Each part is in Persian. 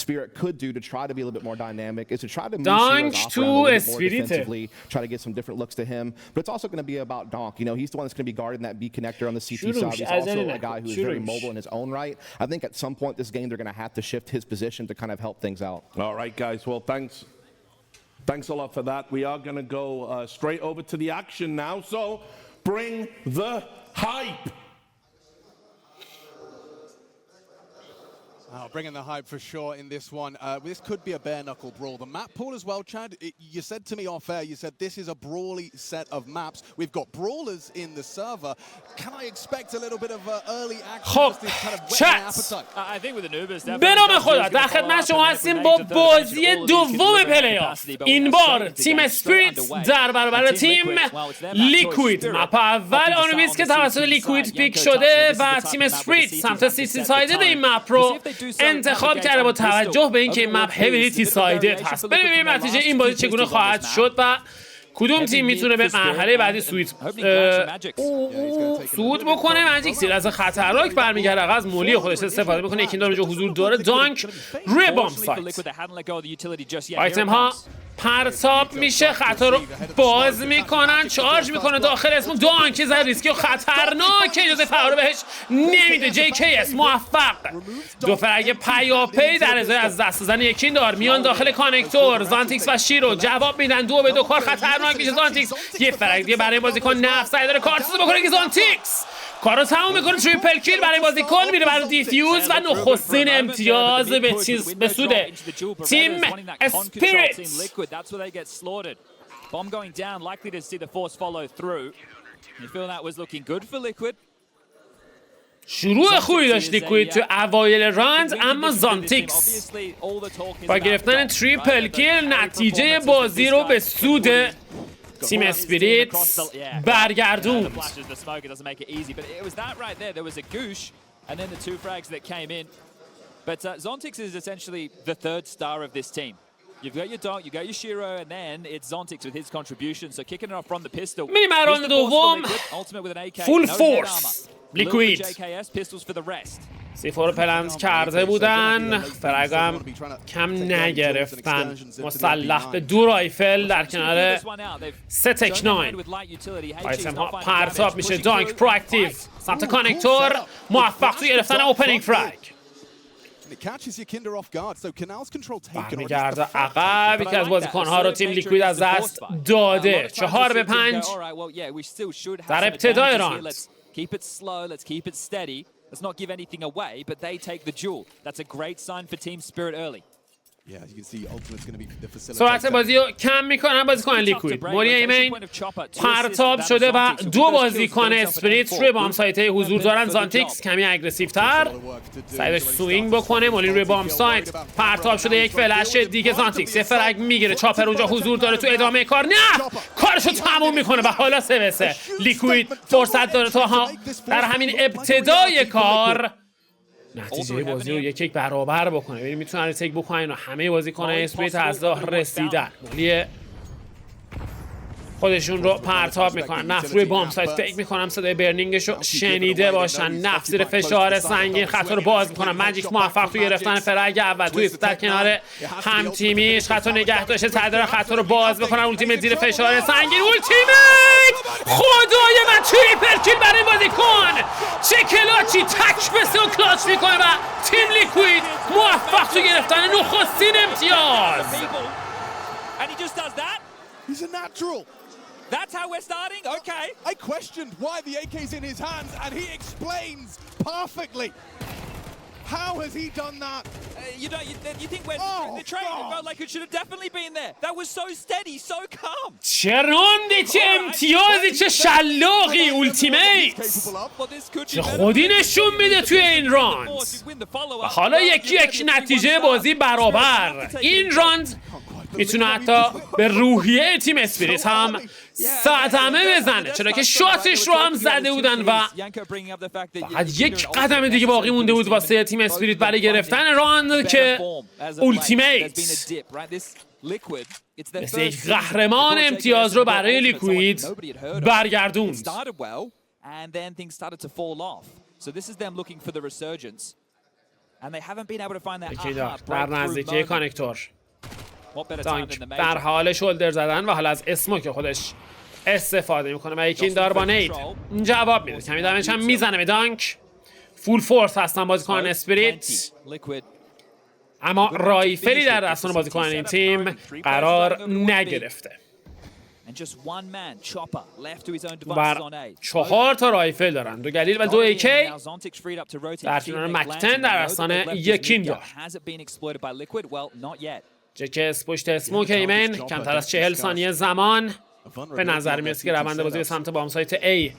Spirit could do to try to be a little bit more dynamic is to try to move Donk Shiro's to off around a little bit more Spirit. defensively, try to get some different looks to him. But it's also going to be about Donk. You know, he's the one that's going to be guarding that B connector on the CT side. He's also a guy who is very mobile in his own right. I think at some point this game they're going to have to shift his position to kind of help things out. All right, guys. Well, thanks a lot for that. We are going to go straight over to the action now. So bring the hype. Bringing the hype for sure in this one. This could be a bare-knuckle brawl. The map pool as well, Chad, you said to me off air, you said this is a brawly set of maps. We've got brawlers in the server. Can I expect a little bit of early action? خب چت به نام خدا در خدمت شما هستیم با بازی دوم پلی‌آف. این بار تیم اسپریت در برابر تیم لیکوید. مپ اول آنویس که توسط لیکوید پیک شده و تیم اسپریت سمت سی سایدد این مپ رو انتخاب کرده با توجه به اینکه این مپ هیویلی تی سایدد هست. ببینیم نتیجه این بازی چگونه خواهد شد و کدوم تیم میتونه به مرحله بعدی صعود بکنه. ماجیک زیر از خطرناک برمیگرده، از مولی خودش استفاده میکنه. یکی داره اونجا حضور داره. دانک روی بام سایت. آیتم ها پرتاب میشه، خطا رو باز میکنن، چارج میکنه داخل اسم. دانک زد ریسکی و خطرناک، اجازه فرار بهش نمیده. جی کی اس موفق دو فرگ پیاپی در ازای از دست دادن یکین دار میان داخل کانکتور. زانتیکس و شیرو جواب میدن 2 به 2. کار خطرناک میشه. زانتیکس یه فرگ دیگه برای بازیکن نفس سعی داره کارتسو بکنه که زانتیکس کارو تموم میکنه. تریپل کیل برای بازیکن میره برای دیفیوز و نخستین امتیاز به سود تیم اسپریت. شروع خوبی داشت لیکوید تو اوایل راند، اما زانتیکس با گرفتن تریپل کیل نتیجه بازی رو به سود تیم اسپریت برگردوند. But Zontix is essentially the third star of this team. You've got your Donk, you've got your Shiro, and then it's Zontix with his contribution. So kicking it off from the pistol. میریم راند دوم. فول فورس لیکوید. سیفور پلنز کرده بودن، فرگم کم نگرفتن. مسلح به 2 رایفل در کنار 3 تک 9. آیتم ها پرتاب میشه. دانک پرواکتیو سمت کانکتور، موفق تو گرفتن اوپنینگ فرگ. برمیگرده عقب. یکی از بازیکن‌ها رو تیم لیکوید از دست داده. 4 به 5 در ابتدای راند. Let's not give anything away, but they take the jewel. That's a great sign for Team Spirit early. سرعت بازی رو کم میکنن بازیکن لیکوید. موری ایمین پرتاب شده و 2 بازیکن اسپریت روی بام سایت حضور دارن. زانتیکس کمی اگریسیو تر سعی سوینگ بکنه. مولی روی بام سایت پرتاب شده. یک فلش دیگه. زانتیکس یه فرگ میگیره. چاپر اونجا حضور داره تو ادامه کار. نه کارشو تموم میکنه و حالا 3 به 3 لیکوید فرصت داره تا در همین ابتدای کار نتیجه بازی رو 1-1 برابر بکنه. ببین میتونن ریتیک بکنن و همه بازیکن‌ها اسپریت از راه رسیدن. مولی خودشون رو پرتاب میکنن. نفت روی بام سایت فکر میکنم صدای برنینگش رو شنیده باشن. نفت زیر فشار سنگین خطا رو باز میکنن. ماجیک موفق تو گرفتن فرگ اول. توی در کنار هم تیمیش خطا نگه داشته. سعی دارن خطا رو باز بکنن. اولتیمیت زیر فشار سنگین. اولتیمیت خدای من تریپل کیل برای بازیکن. چه کلاچی تک به 3 کلاچ میکنه و تیم لیکوید موفق تو گرفتن نخستین امتیاز. He's a natural. That's how we're starting? Okay. I questioned why the AK's in his hands, and he explains perfectly. How has he done that? You think when the train felt like it should have definitely been there. That was so steady, so calm. چه راندی، چه امتیازی، چه شلاقی. اولتیمیت چه خودی نشون میده توی این راند. و حالا 1-1 نتیجه بازی برابر. این راند میتونه حتی به روحیه تیم اسپریت هم صدمه بزنه، چرا که شاتش رو هم زده بودن و فقط 1 قدم دیگه باقی مونده بود واسه تیم اسپریت برای گرفتن راند که اولتیمیت مثل یک قهرمان امتیاز رو برای لیکوید برگردوند. یکی در نزدیکی کانکتور. دانک در حال شولدر زدن و حالا از اسموک خودش استفاده میکنه و یکی این دار با نید جواب میده. کمی دمیج هم میزنه به دانک. فول فورس هستن بازیکنان اسپریت، اما رایفلی در دستان بازیکنان این تیم قرار نگرفته. و 4 تا رایفل دارن، 2 گلیل و 2 ایکی در کنار مکتن در دستان یکین دار. جکس پشت اسموک ایمن، کمتر از 40 ثانیه زمان به نظر میاد که روند بازی به سمت بام سایت A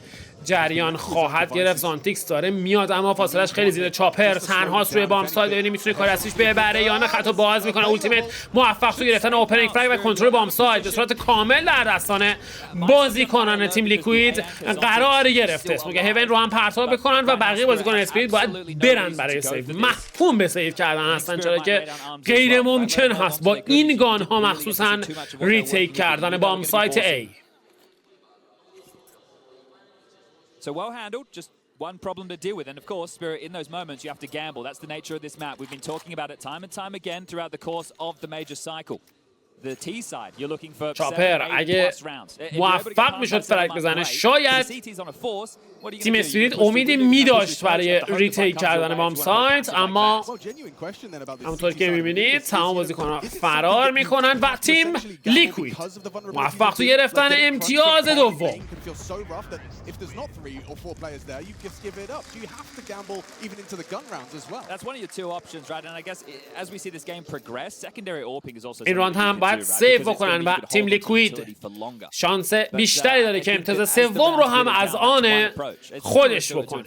جریان خواهد گرفت. زانتیکس داره میاد اما فاصلش خیلی زیاده. چاپر تنهاست روی بام سایت، ببینیم میتونه کار ازش ببره یا نه. خطا باز میکنه. التیمت موفق تو گرفتن اوپنینگ فرگ و کنترل بام سایت به صورت کامل در دستان بازیکنان تیم لیکوید قرار گرفته. اسموک هیون رو هم پرتاب بکنن و بقیه بازیکنان اسپریت باید برن برای سیو. محکوم به سیو کردن هستن، چرا که غیر ممکن هست با این گان ها مخصوصا ریتیک کردن بام سایت A. So well handled, just one problem to deal with. And of course, Spirit, in those moments, you have to gamble. That's the nature of this map. We've been talking about it time and time again throughout the course of the major cycle. The T side, you're looking for 7-8+ rounds. موفق میشد فرق بزنه شاید تیم اسپریت امیدی میداشت برای ریتیک کردن بام سایت، اما همونطور که میبینید تمام بازیکن‌ها فرار میکنن و تیم لیکوید موفق تو گرفتن امتیاز دوم. این راند هم باید سیو بکنن و تیم لیکوید شانس بیشتری داره که امتیاز سوم رو هم از آن خودش بکنه.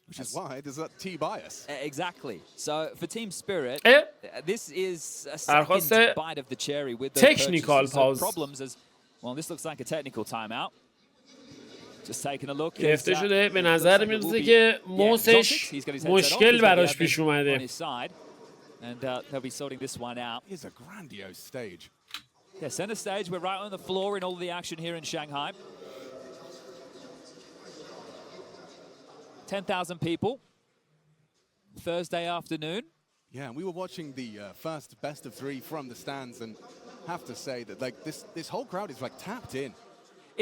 Which is why there's that T bias. Exactly. So for Team Spirit, this is a second bite of the cherry with the technical pause. Problems as well. This looks like a technical timeout. Just taking a look. گرفته شده، به نظر میرسه که موسش مشکل براش پیش اومده. And they'll be sorting this one out. It's a grandiose stage. Yeah, center stage. We're right on the floor in all of the action here in Shanghai. 10,000 people. Thursday afternoon. Yeah, and we were watching the first best of 3 from the stands, and have to say that like this whole crowd is like tapped in.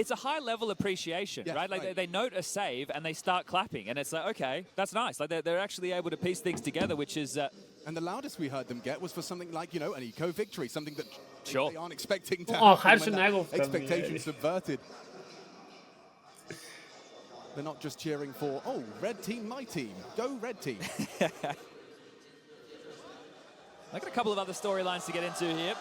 It's a high level appreciation, right? Like they note a save and they start clapping, and it's like, okay, that's nice. Like they're actually able to piece things together, which is. And the loudest we heard them get was for something like, you know, an eco victory, something that they aren't expecting to happen. Expectations subverted. They're not just cheering for, oh, red team, my team, go red team. I got a couple of other storylines to get into here.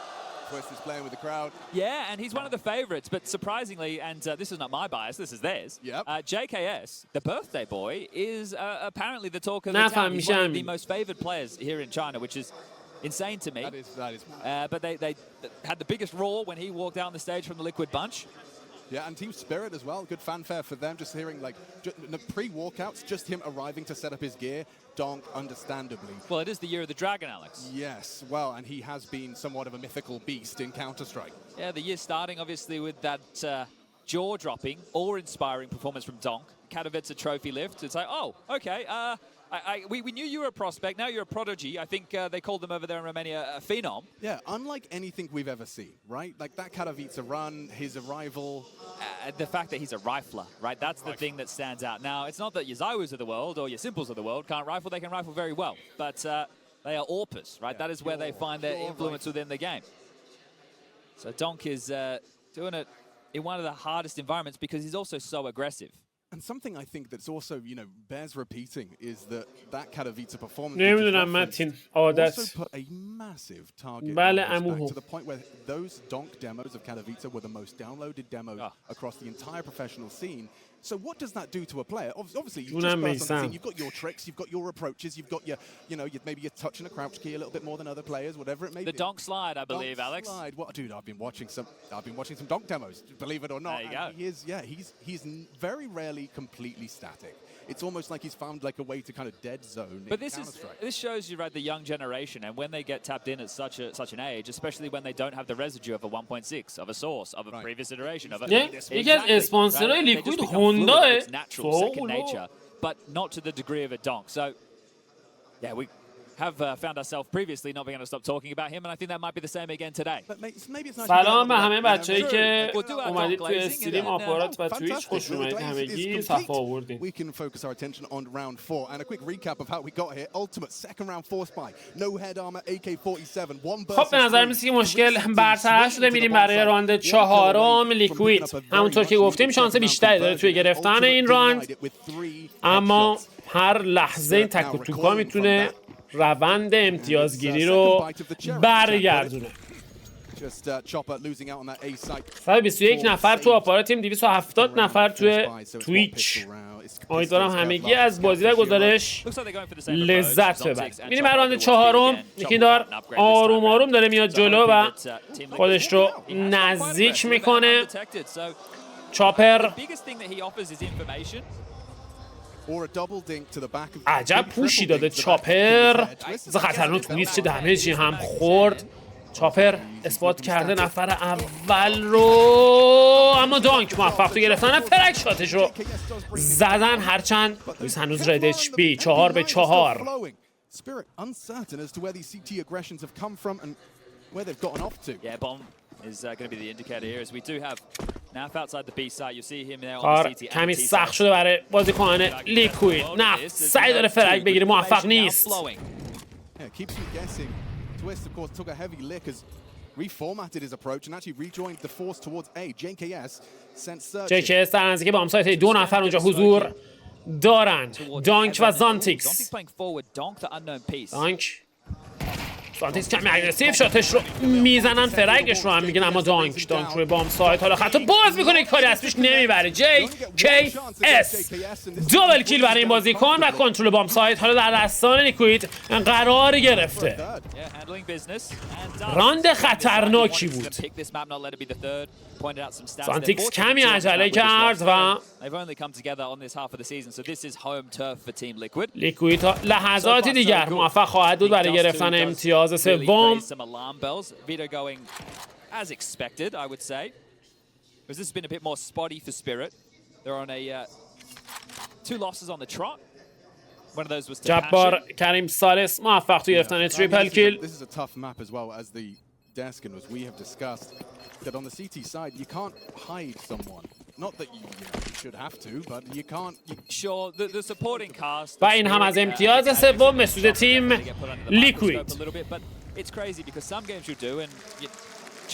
Twist is playing with the crowd. Yeah, and he's one of the favorites, but surprisingly, and this is not my bias, this is theirs. Yep. JKS, the birthday boy, is apparently the talk of the town. He's one of the most favored players here in China, which is insane to me. That is. But they had the biggest roar when he walked out on the stage from the Liquid bunch. Yeah, and Team Spirit as well. Good fanfare for them. Just hearing like pre-walkouts, just him arriving to set up his gear. Donk, understandably. Well, it is the year of the dragon, Alex. Yes, well, and he has been somewhat of a mythical beast in Counter-Strike. Yeah, the year starting obviously with that jaw-dropping, awe-inspiring performance from Donk. Katowice trophy lift. It's like, oh, okay. We knew you were a prospect. Now you're a prodigy. I think they called them over there in Romania a phenom. Yeah, unlike anything we've ever seen, right? Like that Katowice run, his arrival. The fact that he's a rifler, right? That's the thing that stands out. Now, it's not that your Zywus of the world or your Simples of the world can't rifle. They can rifle very well. But they are AWPers, right? That is where they find their influence within the game. So Donk is doing it in one of the hardest environments because he's also so aggressive. And something I think that's also, you know, bears repeating is that Katowice performance also put a massive target to the point where those Donk demos of Katowice were the most downloaded demos across the entire professional scene. So what does that do to a player? Obviously, you just burst on the scene. You've got your tricks, you've got your approaches, you've got your, maybe you're touching a crouch key a little bit more than other players, whatever it may be. The donk slide, I believe, Alex. Slide. What, dude? I've been watching some donk demos. Believe it or not. There you go. He's very rarely completely static. It's almost like he's found like a way to kind of dead zone. But this shows you, right, the young generation, and when they get tapped in at such an age, especially when they don't have the residue of a 1.6, of a source, of a previous iteration, of a یکی از اسپانسرهای لیکوید هونداه. Natural second nature, but not to the degree of a donk. So, yeah, we have found ourselves previously not being able to stop talking about him, and I think that might be the same again today. سلام به همه بچه‌ای که اومدید توی استریم آپارات و تویچ. خوش اومدید همگی. صفا آوردین. We can focus our attention on round 4 and a quick recap of how we got here. Ultimate second round force buy. No head armor, AK-47, one burst. خب به نظر میاد که مشکل برطرف شده. میریم برای راند چهارم لیکوید. همونطور که گفتیم شانس بیشتری داره توی گرفتن این راند، اما هر لحظه این تک و توپا میتونه روند امتیازگیری رو برگردونه. 121 نفر تو آپارات تیم، 270 نفر توی تویچ. امیدوارم همگی از بازی و گزارش لذت ببرید. میریم برای راند چهارم. یکیندار آروم آروم داره میاد جلو و خودش رو نزدیک میکنه. چاپر عجب پوشی داده چاپر. از خطرناک تویست چه دمیجی هم خورد. چاپر اثبات کرده نفر اول رو، اما دانک موفق تو گرفتن فرک شاتش رو زدن، هرچند هنوز رد اچ پی 4-4. کار کمی سخت شده برای بازیکن لیکوید. نه سعی داره فرک بگیره، موفق نیست. Twist, of course, took a heavy lick, has reformatted his approach and actually rejoined the force towards A. JKS sent searching. JKS در نزدیکی بام سایت دو نفر اونجا حضور دارند. دانک و زانتیکس. دانک زانتیکس کمی اگریسیو شاتش رو میزنن، فرگش رو هم میگن، اما دانک روی بام سایت حالا خطا باز میکنه، کاری از پیش نمیبره. JKS دوبل کیل برای این بازیکن و کنترل بام سایت حالا در دستان لیکوید قرار گرفته. راند خطرناکی بود. زانتیکس کمی عجله کرد و لیکوید تا لحظات دیگر موفق خواهد بود برای گرفتن امتیاز سوم. جبار کریم سالس موفق تو گرفتن تریپل کیل. That on the CT side you can't hide someone. Not that you should have to, but you can't. Sure, the supporting cast. و این هم از امتیاز سوم مسعود تیم لیکوید. But it's crazy because some games you do and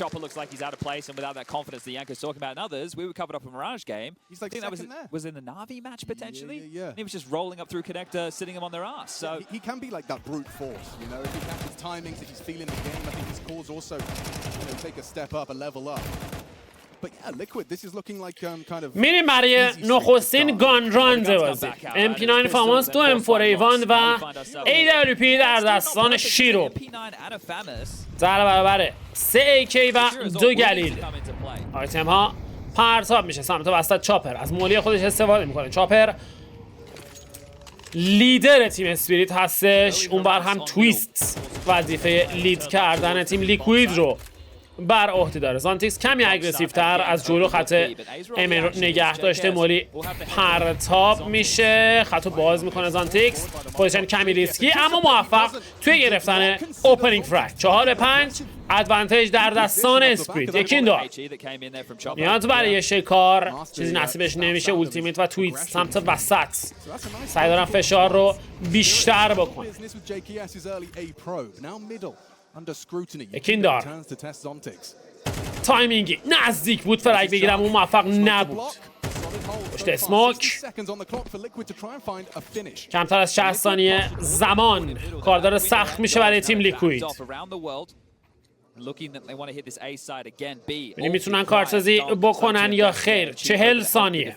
Chopper looks like he's out of place and without that confidence that Yanko's talking about in others. We were covered up in Mirage game. He's like, I think that was in the Na'Vi match potentially. Yeah. And he was just rolling up through connector, sitting him on their ass. So he can be like that brute force, you know. If he catches timings, if he's feeling the game, I think his calls also, take a step up, a level up. But yeah, Liquid, this is looking like kind of. میریم برای نخستین گان راند بازی. MP9 فاموس 2 M4 ایوان و AWP در دستان شیرو. در برابر 3 AK و 2 گلیل. آیتم ها پرتاب میشه سمت وسط. چاپر از مولی خودش استفاده میکنه. چاپر لیدر تیم اسپریت هستش. اونور هم تویست وظیفه لید کردن تیم لیکوید رو بر عهده داره. زانتیکس کمی اگریسیو تر از جلو خط ایمن رو نگه داشته. مولی پرتاب میشه، خطو باز میکنه زانتیکس. پوزیشن کمی ریسکی اما موفق توی گرفتن اوپنینگ فرک. 4-5 ادوانتیج در دستان اسپریت. یکیندار میاد برای شکار، چیزی نصیبش نمیشه. اولتیمیت و تویت سمت وسط سعی دارن فشار رو بیشتر بکنن. یکیندار تایمینگی نزدیک بود فرک بگیرم، اون موفق نبود. پشت اسموک کمتر از 60 ثانیه زمان کاردار سخت میشه برای تیم لیکوید. ببینیم میتونن کارسازی بکنن یا خیر. 40 ثانیه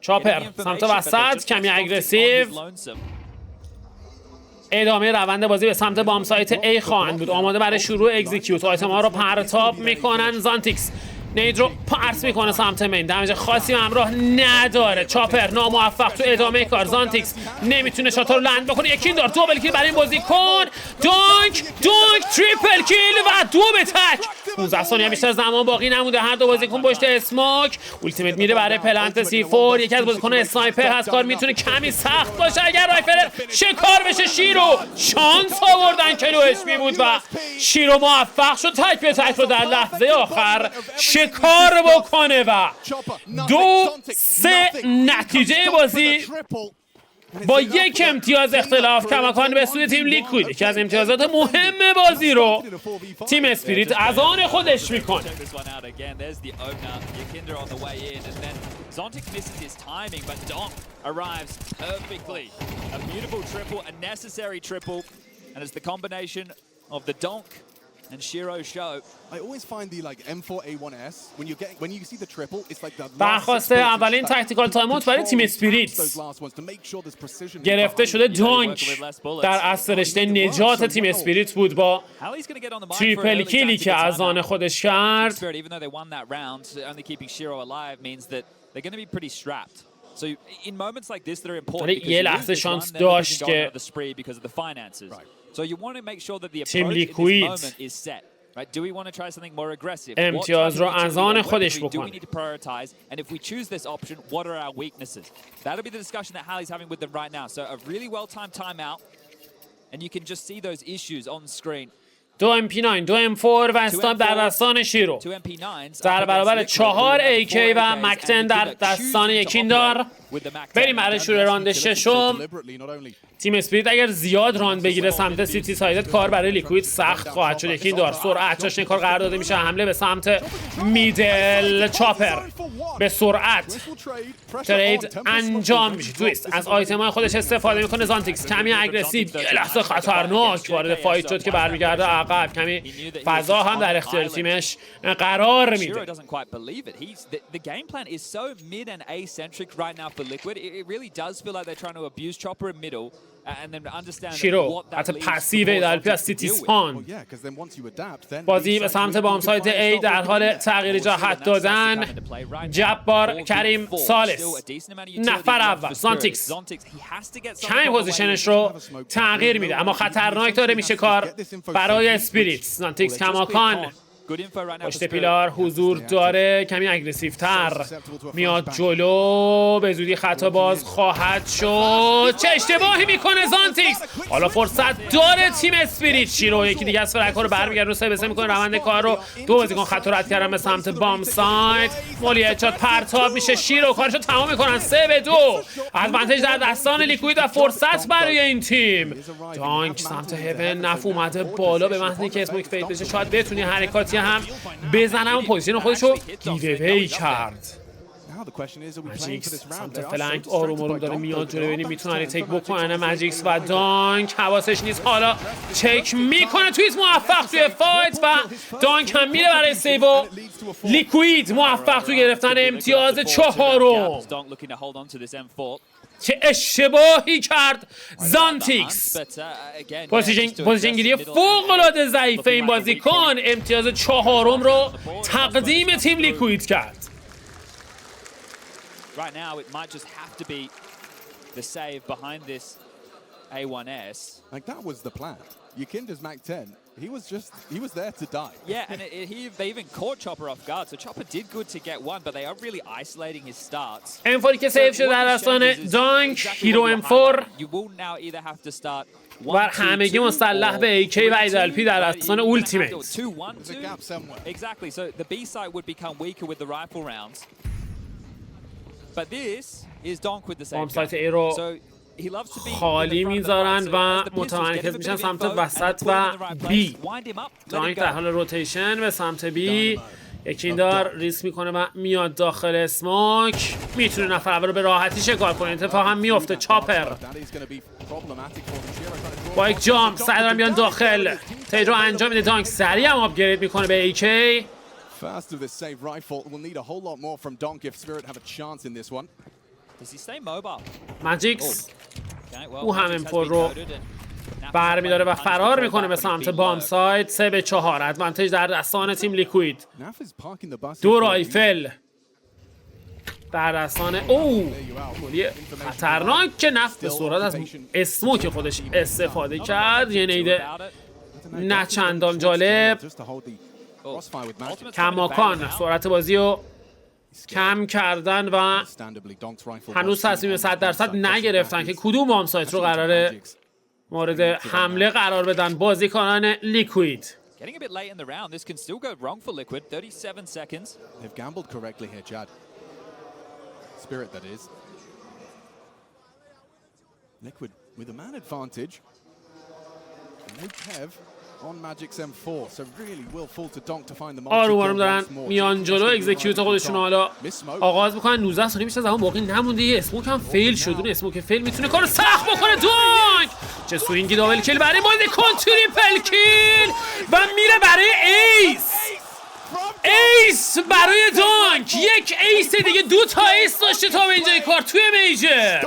چاپر سمت وسط کمی اگریسیو. ادامه روند بازی به سمت بام سایت A خواهند بود. آماده برای شروع اکزیکیوت. آیتم ها رو پرتاب میکنن. زانتیکس نید رو پرس میکنه سمت مین. دمیج خاصی همراه نداره. چاپر ناموفق تو ادامه کار. زانتیکس نمیتونه شات رو لند بکنه. یکی دار دوبل کیل برای این بازیکن. دانک تریپل کیل و 2 به تک. 15 ثانیه بیشتر زمان باقی نمونده. هر دو بازیکن پشت اسموک. التیمیت میره برای پلنت C4. یکی از بازیکن اسنایپر هست. کار میتونه کمی سخت باشه اگر رایفل شکار بشه. شیرو شانس آوردن که لو HP بود و شیرو موفق شد تک به تک رو در لحظه آخر شکار بکنه و 2-3 نتیجه بازی با 1 امتیاز اختلاف کماکان به سوی تیم لیکوید. یکی از امتیازات مهم بازی رو تیم اسپریت از آن خودش میکنه. and Shiro show. I always find the like M4A1S when you see the triple, it's like the درخواست اولین تاکتیکال تایم اوت برای تیم اسپریت گرفته شده. دانک در اصل رشته نجات تیم اسپریت بود با تریپل کیلی که از آن خودش کرد. یه لحظه شانس داشت که تیم لیکوید امتیاز رو از آن خودش بکنه. دو MP9 دو M4 و استاپ در دستان شیرو در برابر 4 AK و مکتن در دستان یکیندار. بریم برای شروع راند ششم. تیم اسپریت اگر زیاد راند بگیره سمت سیتی سایدت کار برای لیکوید سخت خواهد شد. یکیندار سرعت جاش این کار قرار داده میشه. حمله به سمت میدل. چاپر به سرعت ترید انجام میشه. تویست از آیتم های خودش استفاده میکنه. زانتیکس کمی اگریسیو یه لحظه خطرناک وارد فایت شد که برمیگرده عقب. کمی فضا هم در اختیار تیمش قرار میده. شیرو حتی پسیو در از سیتی سپان. بازی به سمت بام سایت A در حال تغییر جهت دادن. جبار کریم سالس نفر اول. زانتیکس کمی پوزیشنش رو تغییر میده اما خطرناک داره میشه کار برای اسپریت. زانتیکس کماکان پشت پیلار حضور داره. کمی اگریسیو تر میاد جلو. به زودی خطا باز خواهد شد. چه اشتباهی میکنه زانتیکس. حالا فرصت داره تیم اسپریت. شیرو یکی دیگه از فرکا رو برمیگرده. 3-3 میکنه روند کار رو. دو بازیکن خطا رد کردن به سمت بام سایت. مولی هدشات پرتاب میشه. شیرو کارشو تمام میکنن. 3-2 ادوانتج در دستان لیکوید و فرصت برای این تیم. دانک سمت هیون نف اومده بالا به محضی که اسموک فیت بشه شاید بتونی حرکاتی هم بزنم و پوزیشن خودش رو گیووی کرد. ماجیکس سمت فلنک آروم آروم داره میاد جلو. ببینیم میتونه تک بکنه. ماجیکس و دانک حواسش نیست. حالا چک میکنه. تویز موفق توی فایت و دانک هم میره برای سیو. لیکوید موفق تو گرفتن امتیاز 4. چه اشتباهی کرد زانتیکس. پوزیشن گیری فوق‌العاده ضعیف این بازیکن امتیاز 4 رو تقدیم تیم لیکوید کرد. Right now, it might just have to be the save behind this A1S. Like that was the plan. Yukinda's Mac 10. He was there to die. Yeah, and they even caught Chopper off guard. So Chopper did good to get one, but they are really isolating his starts. M4 که سیو شده در دستان دانک. هیرو M4 You will now either have to start و همگی مسلح به AK و ایدالپی در دستان اولتیمیت. Exactly. So the B side would become weaker with the rifle rounds. But this is Donk with the same. سایت A رو خالی میذارن و متمرکز میشن سمت وسط و B. دانک در حال روتیشن به سمت B. یکیندار ریسک میکنه و میاد داخل اسموک. میتونه نفر اول رو به راحتی شکار کنه. اتفاق هم میفته. چاپر با یک جامپ سعی دارن بیان داخل. تید رو انجام میده. دانک سریع هم آپگرید میکنه به AK. First of this save rifle. We'll need a whole lot more from Donk if Spirit have a chance in this one. Does he stay mobile? ماجیکس او هم امپور رو برمیداره و فرار میکنه به سمت بام سایت. 3-4 ادوانتیج در دستان تیم لیکوید. 2 رایفل در دستان مولی خطرناک که نفت به سرعت از اسموک خودش استفاده کرد. یه نیده نه چندان جالب. کماکان سرعت بازی رو کم کردن و هنوز تصمیم 100% نگرفتن که کدوم بام سایت رو قراره مورد حمله قرار بدن بازیکنان لیکوید. Getting a bit late in the round, this can still go wrong for Liquid. 37 seconds. They've gambled correctly here, Chad. Spirit, that is. Liquid with a man advantage. No Kev on Magic's M4, so really will fall to Donk to find the آروم دارن میان جلو اکزیکیوت خودشون حالا آغاز بکنن. 19 ثانیه بیشتر زمان باقی نمونده. یه اسموک هم فیل شد. اون اسموک فیل میتونه کارو سخت بکنه. دونک چه سوینگی دابل کیل برای بازی کن. تریپل کیل و میره برای ایس. ایس برای دونک. یک ایس دیگه. 2 تا ایس داشته تا به اینجای کار توی میجر.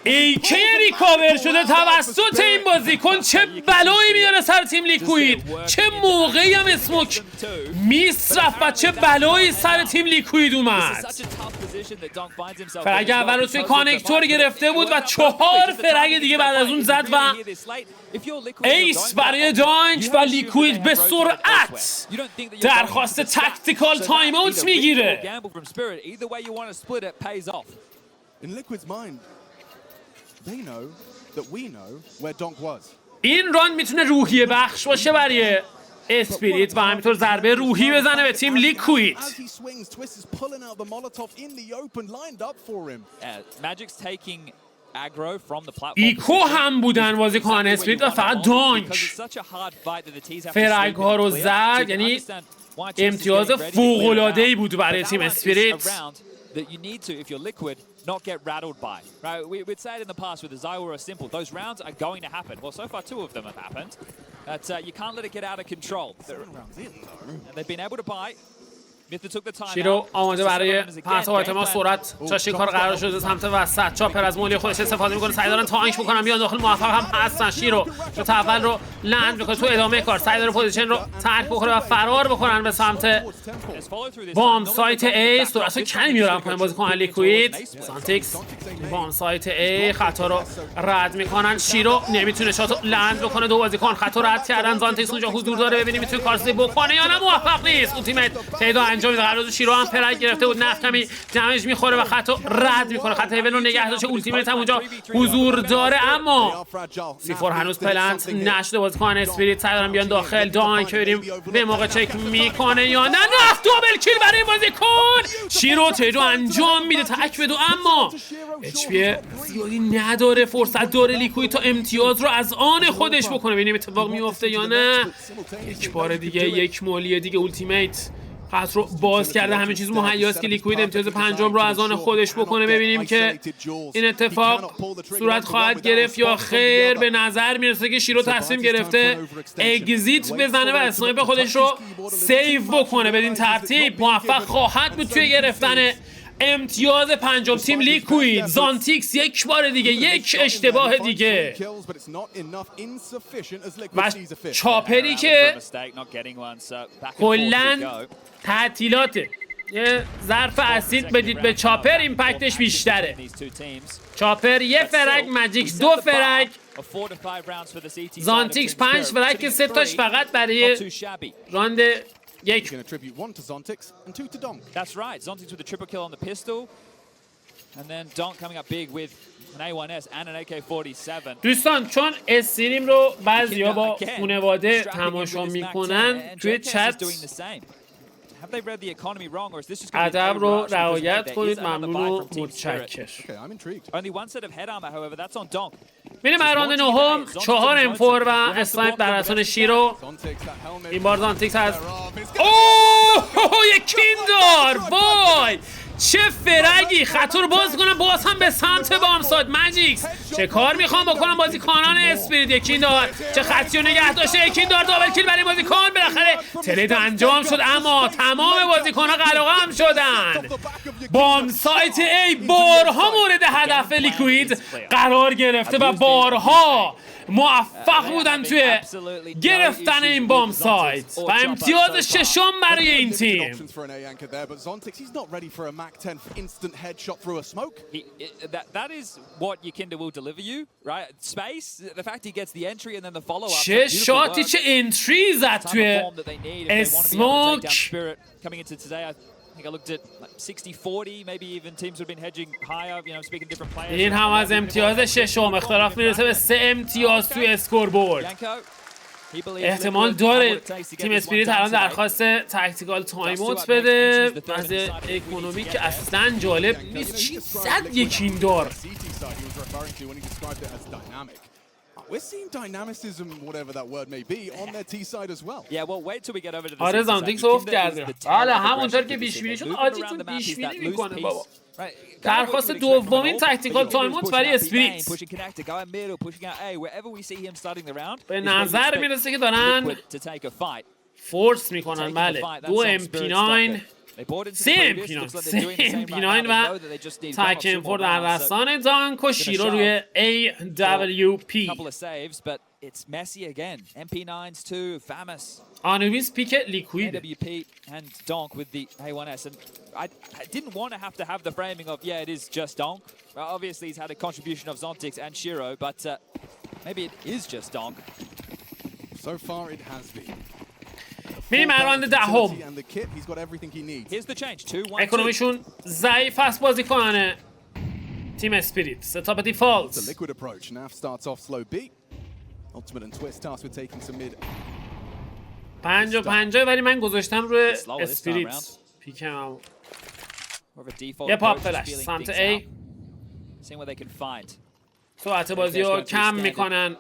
ایکه ریکاور شده توسط این بازیکن. چه بلایی میاره سر تیم لیکوید. چه موقعی هم اسموک میس رفت و چه بلایی سر تیم لیکوید اومد. فرگ اول رو توی کانکتور گرفته بود و 4 فرگ دیگه بعد از اون زد و ایس برای دانک و لیکوید به سرعت درخواست تکتیکال تایم اوت میگیره. They know that we know where Donk was. این ران میتونه روحیه بخش باشه برای اسپریت و همینطور ضربه روحی بزنه به تیم لیکوید. ایکو هم بودن بازیکن اسپریت و فقط دانک فرگ ها رو زد. یعنی امتیاز فوق‌العاده‌ای بود برای تیم اسپریت. That you need to, if you're Liquid, not get rattled by. Right? We'd say it in the past with the Zywa or Simple. Those rounds are going to happen. Well, so far 2 of them have happened. That you can't let it get out of control. And they've been able to buy. شیرو آماده برای پرتاب آیتما. سرعت چاشی کار قرار شده سمت وسط. چاپر از مولی خودش استفاده میکنه. سعی دارن تانک بکنن بیان داخل. موفق هم هستن. شیرو شوت اول رو لند میکنه تو ادامه کار. سعی داره پوزیشن رو ترک بکنه و فرار بکنن به سمت بام سایت ای. سرعت رو کمی میارن پایین بازیکن لیکوید. سانتیکس بام سایت ای خطا رو رد میکنن. شیرو نمیتونه شاتو لند بکنه. 2 بازیکن خطا رد کردن. سانتیکس اونجا حضور داره. ببینیم میتونه کارسازی بکنه یا نه. موفق نیست. التیمیت پیدا انجام میده. قرار شیرو هم فرگ گرفته بود. نفت کمی دمیج میخوره و خطا رد میکنه. خط هیون رو نگه داشته. التیمیت هم اونجا حضور داره اما C4 هنوز پلنت نشده. بازیکن اسپریت سعی دارن بیان داخل. دانک بریم به موقع چک میکنه یا نه. نفت دوبل کیل برای بازیکن. شیرو تریدو انجام میده. تک بدو اما اچ پی زیادی نداره. فرصت داره لیکوید تا امتیاز رو از آن خودش بکنه. ببینیم اتفاق میفته یا نه. یک بار دیگه یک مولی دیگه التیمیت خط رو باز کرده. همه چیز مهیاست که لیکوید امتیاز 5 رو از آن خودش بکنه. ببینیم که این اتفاق صورت خواهد گرفت یا خیر. به نظر میرسه که شیرو تصمیم گرفته اگزیت بزنه و اسنایپ خودش رو سیو بکنه. بدین ترتیب موفق خواهد بود توی گرفتن امتیاز 5 تیم لیکوید. زانتیکس یک بار دیگه یک اشتباه دیگه و چاپری که کلن تعطیلاته. یه ظرف اسید بدید به چاپر. ایمپکتش بیشتره. چاپر 1 فرگ. ماجیکس 2 فرگ. زانتیکس 5 فرگ که 3 تاش فقط برای راند یک. That's right. Zontics with a triple kill on the pistol, and then Donk coming up big with an A1S and an AK-47. دوستان چون استریم رو بعضیا با خانواده تماشا میکنن توی چت ادب رو رعایت کنید. ممنون و متشکر. میریم راند نهم. 4 امپور و اسنایپ در دستان شیرو. این بار زانتیکس هست. اوه یک کیندار. وای چه فرگی. خط رو باز کنم، باز هم به سمت بامساید. ماجیکس چه کار میخوام بکنم؟ بازیکنان اسپریت یکی دار چه خطی رو نگه داشته، یکی دار دابل کیل برای بازیکن. بالاخره ترید انجام شد اما تمام بازیکن‌ها قلقم شدن. بامساید ای بارها مورد هدف لیکوید قرار گرفته و بارها موفق بودن توی گرفتن این بام سایت و امتیاز ششم برای این تیم. چه شاتی، چه انتری زد توی اسموک. این هم از امتیاز ششم اختلاف میرسه به 3 امتیاز توی اسکوربورد. احتمال داره تیم اسپریت الان درخواست تاکتیکال تایم اوت بده. از اکونومی که اصلا جالب نیست. چی زد یکین دار. We're seeing dynamicism, whatever that word may be, on their T side as well. Yeah, well, wait till we get over to the آره زانتیکس افت کرده. حالا همونطور که پیش بینی شد آجیتون پیش بینی میکنه بابا. درخواست دومین تاکتیکال تایم اوت برای اسپریت. به نظر میرسه که دارن فورس میکنن. بله 2 MP9 3 MP9 و تاکنفور در رسان دانک و شیرو روی AWP. آنویس پیک لیکوید. AWP and Donk with the A1S, and I didn't want to have the framing of it is just Donk. Well, obviously he's had a contribution of Zontix and Shiro, but maybe it is just Donk. So far it has been. میریم اراند دهم. اکونومیشون ضعیف است بازیکنان تیم اسپریت. ستاپ دیفالت. پنجا ولی من گذاشتم روی اسپریت. پیکم یه پاپ فلش سمت A. سرعت بازی رو کم میکنن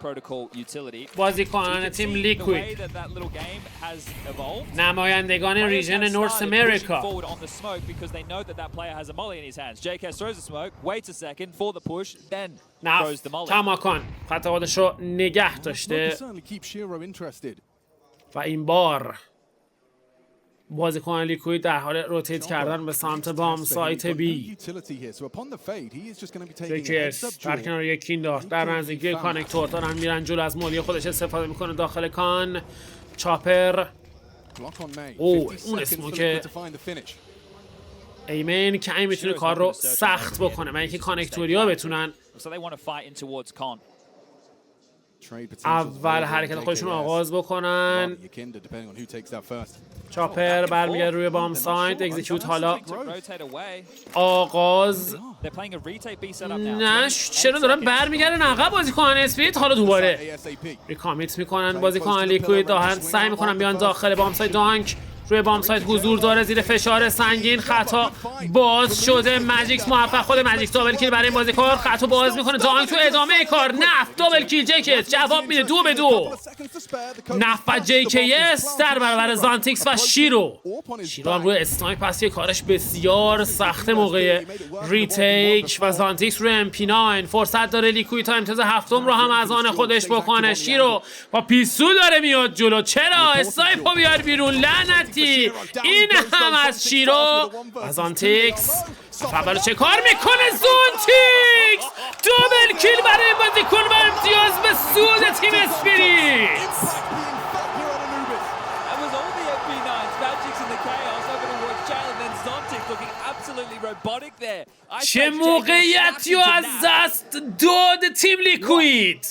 بازیکنان تیم لیکوید. نمایندگان ریژن نورث امریکا. تماکان خطواتش رو نگه داشته و این بار بازیکن لیکوید در حال روتیت کردن به سمت بام سایت بی. جیکرز در کنار یک کیندار در نزدیکی کانکتور دارن میرن جلو. از مولی خودش استفاده میکنه داخل کان. چاپر. اون اسموک ایمین که این میتونه کار رو سخت بکنه و اینکه کانکتوریا بتونن اول حرکت خودشون آغاز بکنن. چاپر برمیگرده روی بام سایت. اکزیکیوت حالا آغاز نش. چرا دارن برمیگردن عقب بازیکنان اسپریت؟ حالا دوباره ریکامیت میکنن بازیکنان لیکوید. دارن سعی میکنن بیان داخل بام سایت. دانک روی بام سایت حضور داره زیر فشار سنگین. خطا باز شده. ماجیکس موفق. خود ماجیکس دابل کیل برای این بازیکن. خطا باز میکنه. دانک تو ادامه کار. نفت دابل کیل. جیکس جواب میده 2-2. نفت و JKS در برابر زانتیکس و شیرو هم روی اسنایپ هست. یه کارش بسیار سخته موقع ریتیک و زانتیکس روی MP9. فرصت داره لیکوید تا امتیاز هفتم رو هم از آن خودش بکنه. شیرو با پیستول داره میاد جلو. چرا اسنایپ رو بیار بیرون لعنت. این هم از شیرو و زانتیکس. فبالو چه کار میکنه؟ زانتیکس دوبل کیل برای بازیکن و امتیاز به سود تیم اسپریت. چه موقعیتی از دست داد تیم لیکوید.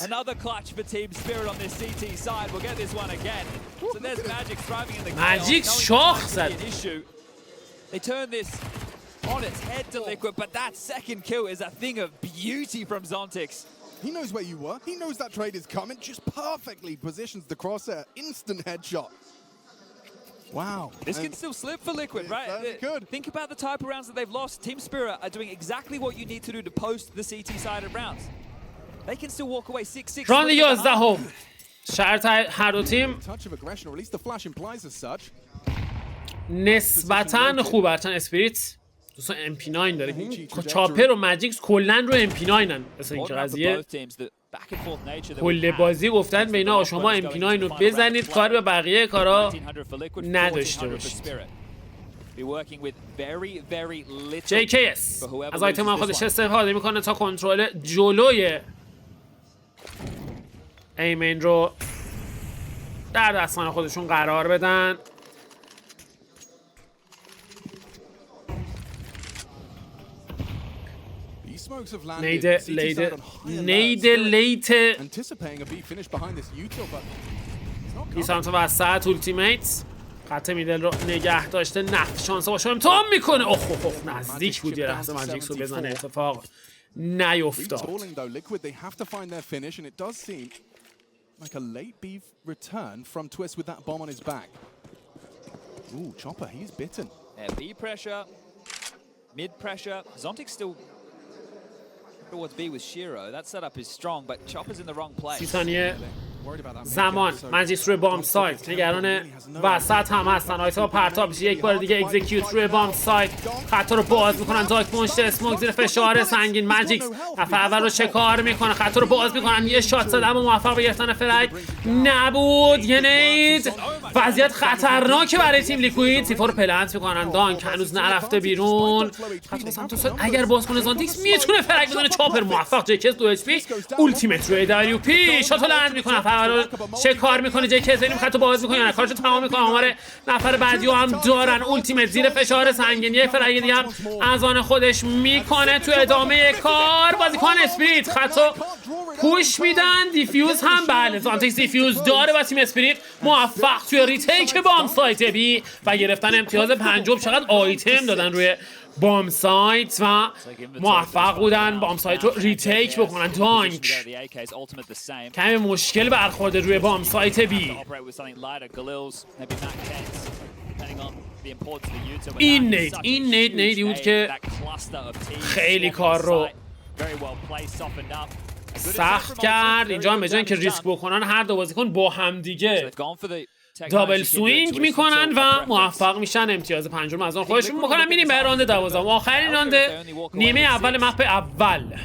ماجیکس شاخ زد. On its head to Liquid, but that second kill is a thing of beauty from Zontix. He knows where you were. He knows that trade is coming. Just perfectly positions the crosshair. Instant headshot. Wow. This can still slip for Liquid, right? Good. Think about the type of rounds that they've lost. Team Spirit are doing exactly what you need to do to post the CT side of rounds. They can still walk away 6-6. راند 11 شرط هر دو تیم Touch of aggression, or at least the flash implies as such. نسبتاً خوب. هرچند اسپریت دوستان MP9 داره. چاپر و ماجیکس کلا رو MP9 ان. مثلا این قضیه کل بازی گفتن به اینا شما MP9 رو بزنید، کار به بقیه کارا نداشته باشید. JKS از آیتم خودش استفاده میکنه تا کنترل جلوی ایمین رو در دستان خودشون قرار بدن. نید لیت این سمت وسط اولتیمیت خط میدل رو نگه داشته، نفت شانس باشه امتحان میکنه. اوه نزدیک بود یه لحظه ماجیکس رو بزنه، اتفاق نیفتاد. Like a late beef return from Twist with that bomb on his back. Ooh, Chopper, he's bitten. Yeah, B pressure, mid pressure. Zontic still towards B with Shiro. That setup is strong, but Chopper's in the wrong place. 30 ثانیه زمان. ماجیکس روی بام سایت نگران وسط هم هستن. آیتا پرتاب میشه یک بار دیگه. اکزیکیوت روی بام سایت خطا رو باز میکنن. داک پونچ اسموک زیر فشار سنگین. ماجیکس نفر اول رو چه کار میکنه؟ خطا رو باز میکنن. یه شات زدن اما موفق به گرفتن فرگ نبود. یه نید. وضعیت خطرناکه برای تیم لیکوید. سیفور رو پلنت میکنن. دانک هنوز نرفته بیرون. خطا سمت سایت اگر باز کنه زانتیکس میتونه فرگ بزنه. چاپر موفق. جکس 2 اچ پی اولتیمیت روی دبلیو پی شات لند میکنه. چه کار میکنه جکس؟ ببینیم خطو باز میکنه یا نه. کارشو تمام میکنه. آمار نفر بعدی هم دارن. اولتیمیت زیر فشار سنگین. یه فرگ دیگه هم از آن خودش میکنه. تو ادامه کار بازیکن اسپریت خطو پوش میدن. دیفیوز هم بله زانتیکس دیفیوز داره و تیم اسپریت موفق توی ریتیک بام سایت بی و گرفتن امتیاز 5. چقدر آیتم دادن روی بام سایت و موفق بودن بام سایت رو ریتیک بکنن. دانک کمی مشکل برخورده روی بام سایت بی. این نیدی بود که خیلی کار رو سخت کرد. اینجا هم به جای اینکه ریسک بکنن هر دو بازیکن با هم دیگه دابل سوینگ میکنن و موفق میشن امتیاز 5 از آن خودشون میکنن. میریم به راند 12 آخرین راند نیمه اول مپ اول.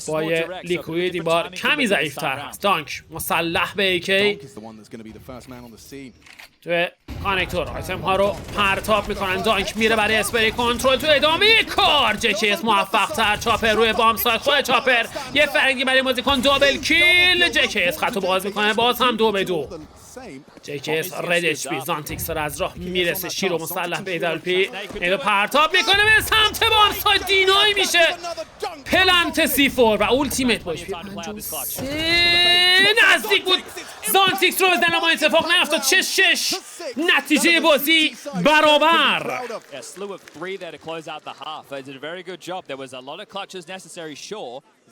با یه لیکوید این بار کمی ضعیفتر هست. دانک مسلح به ایکی تو کانکتور آیتم ها رو پرتاب میکنن. دانک میره برای اسپری کنترل. تو ادامه کار جکس موفق تر. چاپر روی بام سایت. خود چاپر یه فرنگی برای بازیکن دابل کیل. جکس خطو باز میکنه. باز هم 2-2. جکس رد اچ پی. زانتیکس از راه میرسه. شیرو مسلح به دبل پی اینو پرتاب میکنه به سمت بام سایت. دینای میشه پلنت C4 و اولتیمیت باش. 53 نزدیک بود زانتیکس رو بزنه اما اتفاق نیفتاد. 6 نتیجه بازی برابر.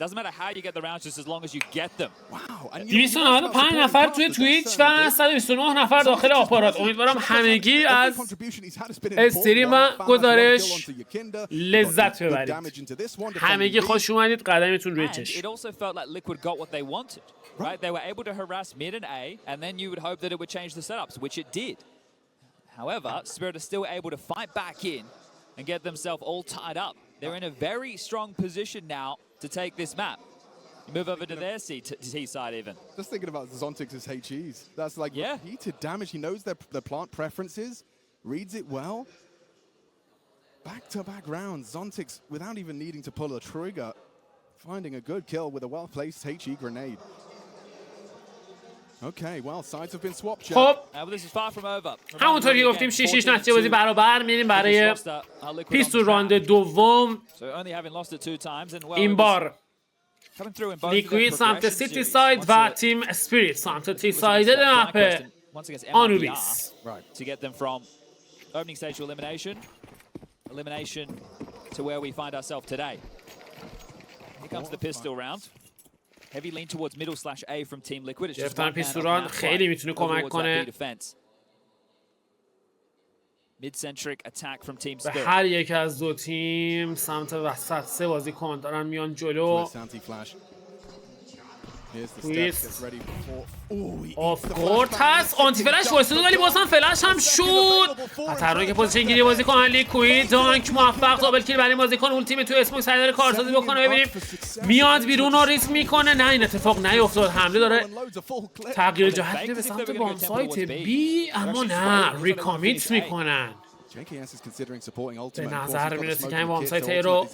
Doesn't matter how you get the rounds, just as long as you get them. 295 نفر توی توییچ و 129 نفر داخل آپارات. امیدوارم همگی از استریم و گزارش لذت ببرید. همگی خوش اومدید. قدمتون روی چشم. It also felt like Liquid got what they wanted, right? They were able to harass mid and A, and then you would hope that it would change the setups, which it did. However, Spirit are still able to fight back in and get themselves all tied up. They're in a very strong position now to take this map. You move over to their T side even. Just thinking about Zontix's HEs. That's like repeated damage. He knows their plant preferences, reads it well. Back-to-back rounds. Zontix, without even needing to pull a trigger, finding a good kill with a well-placed HE grenade. Okay, well, sides have been swapped. خب But this is far from over. همونطور که گفتیم 6 نتیجه بازی برابر. میریم برای پیستول راند دوم. این بار لیکوید سمت سیتی ساید و تیم اسپریت سمت تی ساید مپ آنوبیس. To get them from opening stage to elimination to where we find ourselves today. Here comes the pistol round. Heavy lean towards middle/A from Team Liquid. It's just پیستول خیلی میتونه کمک کنه mid-centric attack from Team به Spirit. هر یک از دو تیم. سمت وسط 3 بازیکن دارن میان جلو. آفگورد هست، آنتی فلش وایساده ولی باز هم فلش هم شد. خطرناک پوزیشن گیری بازیکن لیکوید. دانک موفق دابل کیل برای بازیکن اولتیم تو اسموک سعی داره کارسازی بکنه. ببینیم میاد بیرون و ریسک میکنه. نه این اتفاق نیفتاد، حمله داره تغییر جهت میده به سمت بام سایت بی، اما نه ریکامیت میکنن. به نظر میرسه که این وام سایت ای رو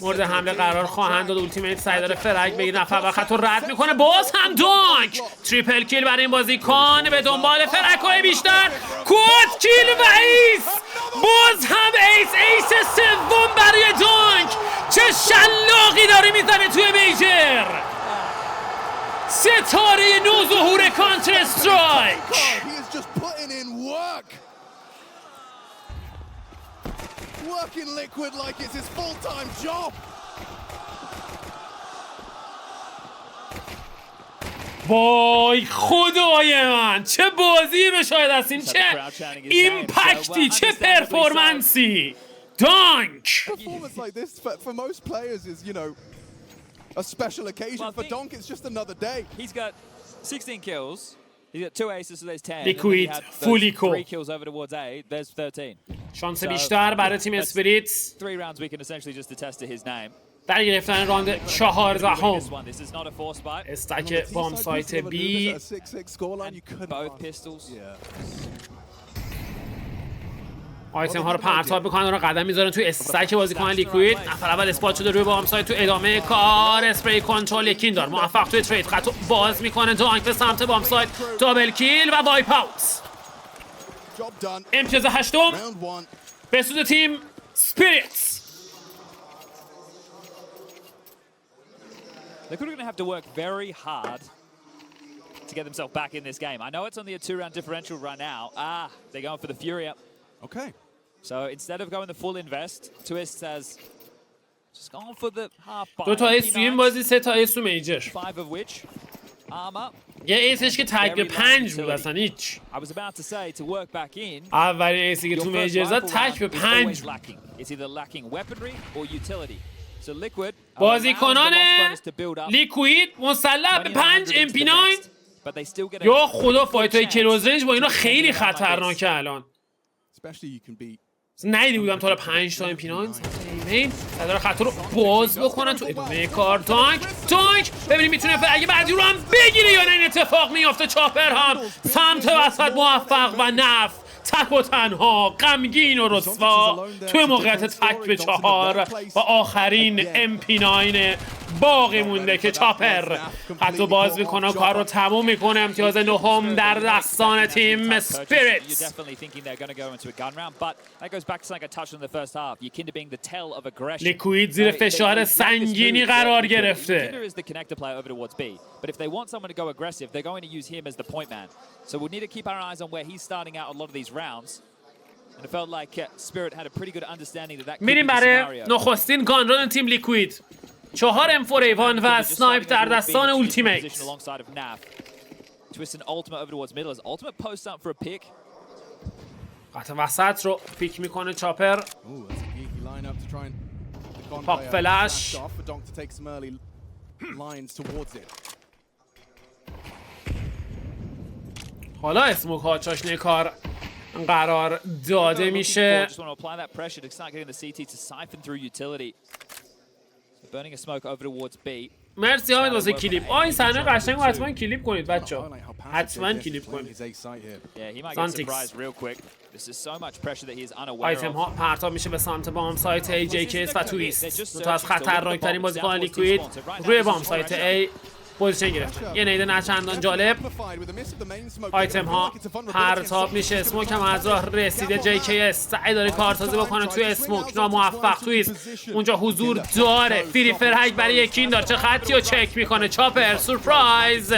مورد حمله قرار خواهند داد. اولتیمیت سعی داره فرگ بگیر، نفر و خط رو رد میکنه. باز هم دانک تریپل کیل برای این بازیکن به دنبال فرگ‌های بیشتر. کود کیل و ایس، باز هم ایس سوم برای دانک. چه شلاقی داره میزنه توی میجر، ستاره نو ظهور کانتراسترایک. Working Liquid like it's his full-time job. وای خدای من، چه بازی مشاهده هستیم، چه ایمپکتی، چه پرفورمنسی. دانک Performance like this for most players is, you know, a special occasion. For Donk it's just another day. He's got 16 kills. He's got 2 aces, so there's 10. Liquid, fully cool. 3 kills over towards A, there's 13. شانس بیشتر برای تیم اسپریت. 3 rounds we can essentially just attest to his name. در گرفتن راند 14 استک بام سایت بی. Both pistols. آیتم ها رو پرتاب میکنن و قدم میذارن توی استک بازیکن لیکوید. نفر اول اسپات شده روی بام سایت. تو ادامه کار اسپری کنترل یکین دار موفق توی ترید خط باز میکنه. دانک به سمت بام سایت، دابل کیل و وایپ اوت. امتیاز 8 به سود تیم سپیریت. They're going to have to work very hard to get themselves back in this game. I know it's only a 2-round differential right now. They're going for the Fury up. Okay. So instead of going the full invest, Twist has just gone for the half buy. 2 تا ایس تو این بازی، 3 تا ایس تو میجر. 5 of which armor. یه ایسش که تگ به 5 بود اصلا هیچ. I was about to say to work back in. اولین ایسی که تو میجر زد تگ به 5. It's either lacking weaponry or utility. So Liquid بازیکنان لیکوید مسلح به 5 MP9. یا خدا فایتای کلوز رنج با اینا خیلی خطرناکه الان. نیدی بودم تا 5 تا MP9 این داره خط رو باز بکنن تو ادامه کار. دانک ببینیم میتونه اگه بعدی رو هم بگیره یا نه. این اتفاق میافته. چاپر هم سمت وسط موفق و نف تک و تنها غمگین و رسوا توی موقعیت تک به 4 و آخرین MP9 باقی مونده که چاپر خطو باز میکنه و کار رو تموم میکنه. امتیاز 9 در دستان تیم سپیریت. لیکوید زیر فشار سنگینی قرار گرفته. But if they want someone to go aggressive, they're going to use him as the point man. So we'll need to keep our eyes on where he's starting out a lot of these rounds. And it felt like Spirit had a pretty good understanding that could be the scenario. نخستین گانران تیم لیکوید. 4 M4A1 و سنایپ در دستان اولتیمیت. Twist an ultimate over towards middle as ultimate posts up for a pick. قطع وسط رو پیک میکنه چاپر. پاپ فلش. حالا اسموک ها چاشنی کار قرار داده میشه. مرسی حامد واسه کلیپ. این صحنه قشنگ رو حتما کلیپ کنید بچه‌ها. حتما کلیپ کنید. سانتیکس آیتم ها پرتاب میشه به سمت بام سایت AJKS و تویست. 2 تا از خطرناک‌ترین بازیکن لیکوید روی بام سایت A پوزیشن گرفتن. یه نیده نچندان جالب. آیتم ها پرتاب میشه. اسموک هم از راه رسیده. JKS سعی داره کارسازی بکنه توی اسموک، ناموفق. تویست اونجا حضور داره. فری فرهنگ برای یکین دار چه خطی رو چک میکنه. چاپر سورپرایز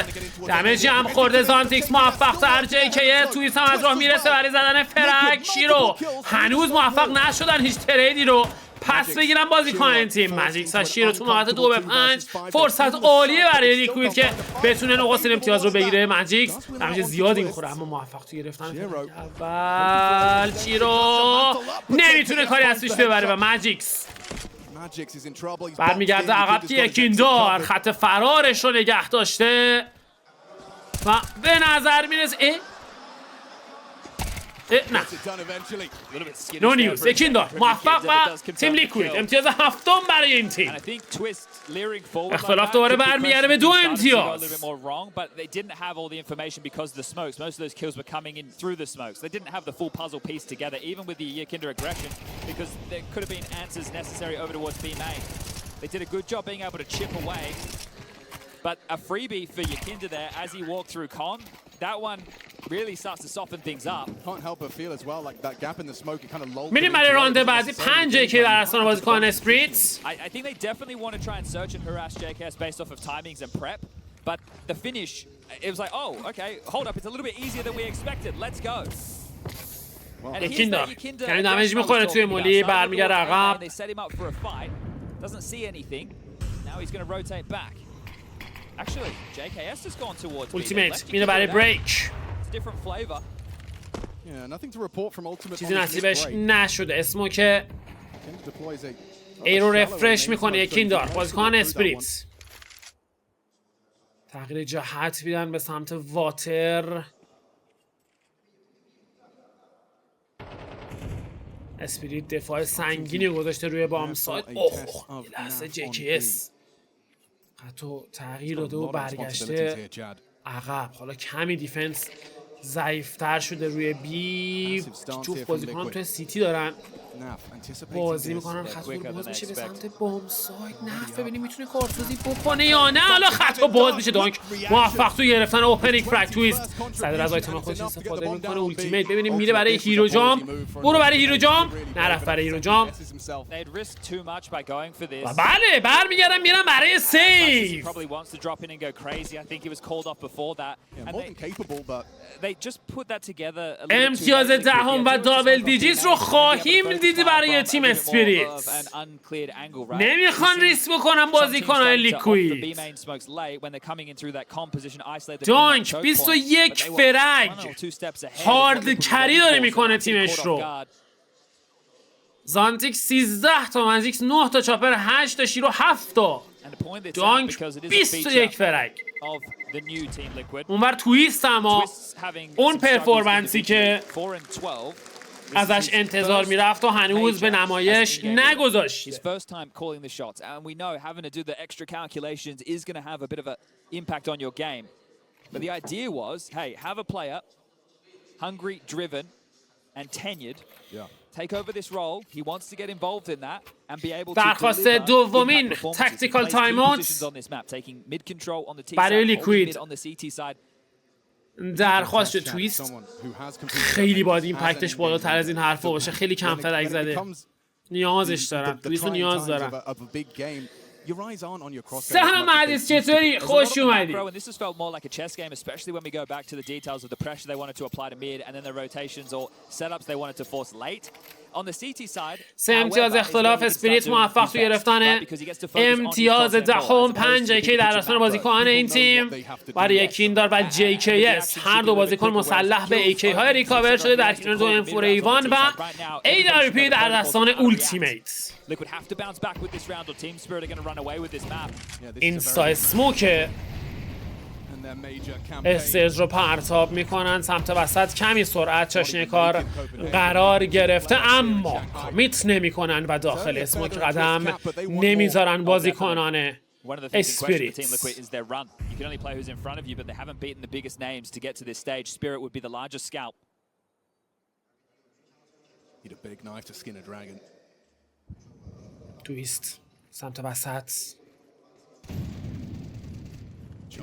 دمیجی هم خورده. زانتیکس موفق تر. JKS تویست هم از راه میرسه برای زدن فرهنگ. شیرو هنوز موفق نشدن هیچ تریدی رو پس بگیرن بازیکن این تیم. ماجیکس و شیرو تو موقعیت 2 به 5 فرصت عالیه برای لیکوید که بتونه نقاط امتیاز رو بگیره. ماجیکس دمیج زیادی میخوره اما موفق تو گرفتن اول. شیرو نمیتونه کاری از پیش ببره و ماجیکس برمیگرده عقب که یکیندار خط فرارش رو نگه داشته و به نظر میرسه نه نو نیوز. یکیندار موفق و تیم لیکوید امتیاز 7 برای این تیم. اختلاف دوباره برمیگرده به 2 امتیاز. But a freebie for Yakinda there as he walked through Con. That one really starts to soften things up. Can't help but feel as well like that gap in the smoke it kind of lulled. میریم برای راند بعدی 5 JK در استان بازیکن اسپریتس. I think they definitely want to try and search and harass JKS based off of timings and prep. But the finish, it was like, oh, okay, hold up, it's a little bit easier than we expected. Let's go. یکیندار یعنی دمیج میخوره توی مولی برمیگرده عقب. They set him up for a fight. Doesn't see anything. Now he's going to rotate back. Actually, JKS has gone towards Ultimate میره برای بریک. Different flavor. Yeah, nothing to report from Ultimate. چیزی نصیبش نشده. اسموک ایرو رفرش میکنه. یکیندار بازیکن اسپریت تغییر جهت میدن به سمت واتر. اسپریت دفاع سنگینی گذاشته روی بام سایت. اوه یه لحظه JKS حتی تغییر داده و برگشته عقب. حالا کمی دیفنس ضعیفتر شده روی بی. جفت بازیکنان توی سیتی دارن بازی میکنن. خط باز میشه به سمت بام سایت. نف ببینیم میتونه کارسازی بکنه یا نه. حالا خط باز میشه. دانک موفق تو گرفتن اوپنینگ فرک تویست. صدر از آیتم خودش استفاده میکنه. اولتیمیت ببینیم میره برای هیرو جام. برو برای هیرو جام. نرفت برای هیرو جام. و بله برمیگردن میرن برای سیف. امتیاز 10 و دابل دیجیت رو خواهیم دید برای تیم اسپریت. نمیخوان ریسک بکنن بازیکنان لیکوید. دانک 21 فرگ هارد کری داره میکنه تیمش رو. زانتیک 13 تا، منزیکس 9 تا، چاپر 8 تا، شیرو 7 تا. دانک 21 فرگ. اونور تویست اما اون پرفورمنسی که ازش انتظار میرفت و هنوز به نمایش نگذاشت. درخواست دومین تاکتیکال تایم اوت برای لیکوید. درخواست تویست خیلی باید ایمپکتش بالاتر از این حرفا باشه. خیلی کم فرگ زده. نیازش دارن. تویست رو نیاز دارن. سهم عزیز چطوری؟ خوش اومدی. سه امتیاز اختلاف. اسپریت موفق تو گرفتن امتیاز 10. 5 JK در استان بازیکن این تیم برای یکیندار و JKS. هر دو بازیکن مسلح به AK های ریکاور شده در کنار 2 انفور ایوان و RApTOR در دستان اولتیمیت. اینستا اسموک استرز رو پرتاب میکنن سمت وسط. کمی سرعت چاشنی کار قرار گرفته اما کامیت نمیکنن و داخل اسموک قدم نمیذارن بازیکنان اسپریت. تویست سمت وسط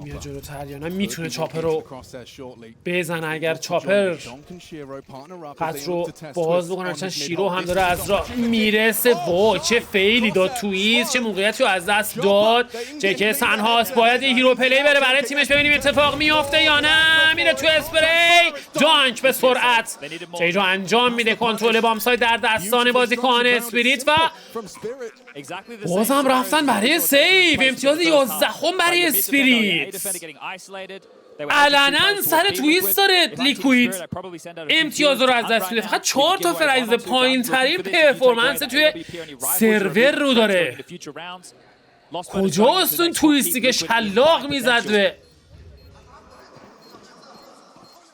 میاد جلوتر یا نه میتونه چاپر رو بزنه. اگر چاپر خط رو باز بکنه چند شیرو هم داره از راه میرسه. وای چه فیلی داد تویست. چه موقعیتی رو از دست داد. JK تنهاست. باید یه هیرو پلی بره برای تیمش. ببینیم اتفاق میافته یا نه. میره تو اسپری. دانک به سرعت چیزو انجام میده. کنترل بامسای در دستان بازیکن اسپریت و بازم رفتن برای سیو. امتیاز 11 برای اسپریت. علنا سر تویست داره لیکوید امتیاز رو از دست میده. فقط 4 تا فرایز پایین ترین پرفورمنس توی سرور رو داره. کجاست اون تویستی که شلاق میزد به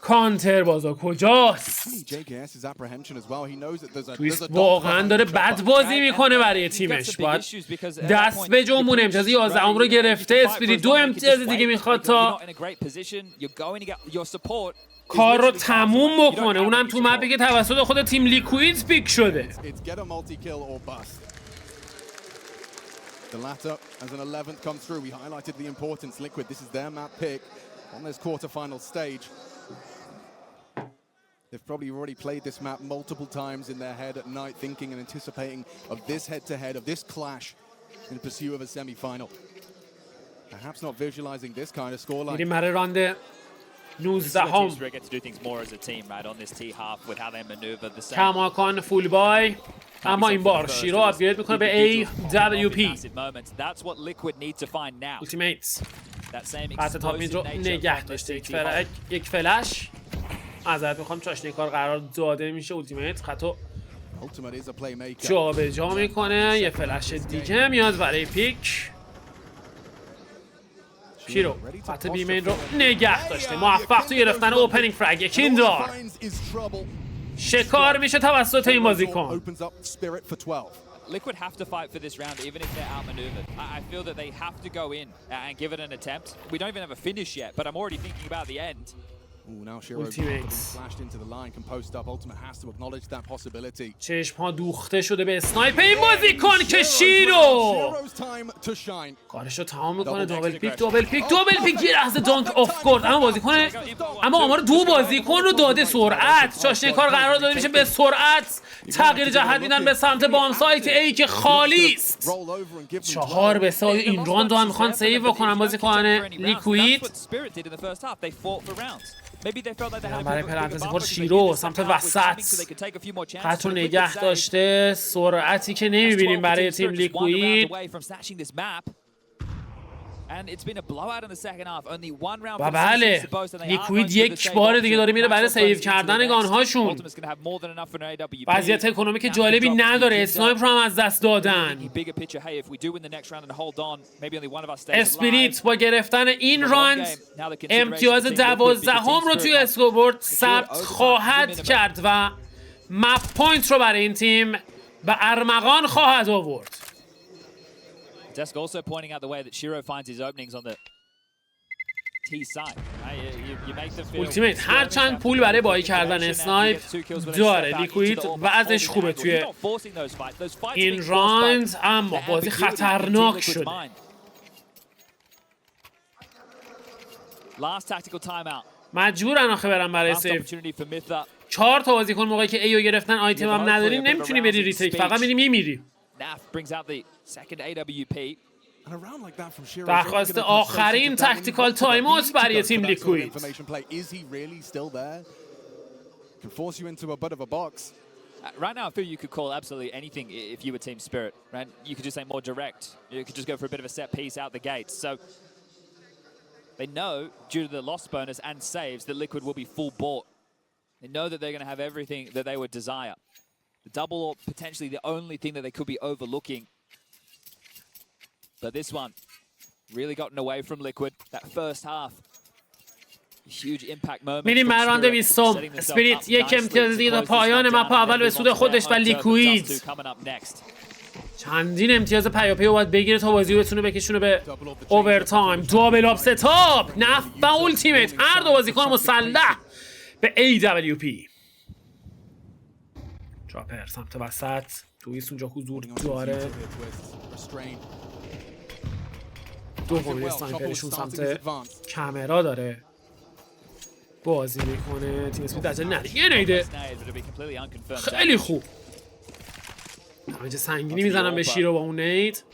کانتر بازا؟ کجاست؟ تویست واقعا داره بد بازی میکنه برای تیمش. باید دست به جنبونه. امتیاز 11 رو گرفته. اسپریت 2 امتیاز دیگه میخواد تا کار رو تموم بکنه، اونم تو مپی که توسط خود تیم لیکوید پیک شده. The latter as an 11th comes through. We highlighted the importance. Liquid, this is their map pick on this quarterfinal stage. They've probably already played this map multiple times in their head at night, thinking and anticipating of this head-to-head, of this clash in pursuit of a semi-final. Perhaps not visualizing this kind of scoreline. میریم برای راند 19 هم. کماکان فول بای، اما این بار شیرو آپگرید میکنه به AWP. ultimates قطع تاپ مید رو نگه داشته. یک فلش ازت میخوام. چاشنی کار قرار داده میشه. ultimate خطو جا به جا میکنه. یه فلش دیگه میاد برای پیک. شیرو خط بیمین رو نگه داشته. موفق تو گرفتن اوپنینگ فرگ. یکین دار شکار میشه توسط این بازیکن. Liquid have to fight for this round even if they're outmaneuvered. I feel that they have to go in and give it an attempt. We don't even have a finish yet, but I'm already thinking about the end. Flashed into the line, can post up. Ultimate has to acknowledge that possibility. چشم ها دوخته شده به اسنایپ این بازیکن که شیرو کارشو تمام میکنه. دابل پیک یه لحظه دانک آف گورد. اما بازیکن آمار 2 بازیکن رو داده. سرعت چاشنی کار قرار داده میشه به سرعت تغییر جهت میدن به سمت بام سایت ای که خالی است. 4-3 این راند رو هم میخوان سیو بکنن بازیکن لیکوید. برای پرانتزی پر شیرو سمت وسط خط رو نگه داشته. سرعتی که نمیبینیم برای تیم لیکوید. و بله لیکوید یک بار دیگه داره میره برای سیو کردن گانهاشون. وضعیت اکونومیک جالبی نداره. اسنایپ رو هم از دست دادن. اسپریت با گرفتن این راند امتیاز 12 رو توی اسکوربورد ثبت خواهد کرد و مپ پوینت رو برای این تیم به ارمغان خواهد آورد. Desk also pointing out the way that Shiro finds his openings on the T side. You make them feel ultimate هرچند پول برای بای کردن اسنایپ داره لیکوید و ازش خوبه توی این راند، اما بازی خطرناک شده. مجبورن آخه برن برای سیف. 4 تا بازیکن موقعی که ایو گرفتن آیتم هم نداری نمیتونی بری ریتیک، فقط میری. درخواست آخرین تکتیکال تایم اوت برای تیم لیکوید. Right now, I feel you could call absolutely anything if you were Team Spirit. Right? You could just say more direct. You could just go for a bit of a set piece out the gates. So they know, due to the loss bonus and saves, that Liquid will be full bought. They know that they're going to have everything that they would desire. The double or potentially the only thing that they could be overlooking. But this one really gotten away from Liquid. That first half. Huge impact moment. میریم براند 20. اسپریت یک امتیاز دیگه تا پایان مپ اول به سود خودش و لیکوید چندین امتیاز پیاپی رو باید بگیره تا بازی رو بتونه بکشونه به اوورتایم. دابل آپ ستاپ نف و اولتیمیت هر دو بازیکن مسلح به AWP. تراپر سمت وسط تویست اونجا حضور داره. دومین اسنایپرشون سمت کامرا داره بازی میکنه. تیم اسپریت عجله نده. یه نیده خیلی خوب. دمیج سنگینی میزنم به شیرو با اون نید.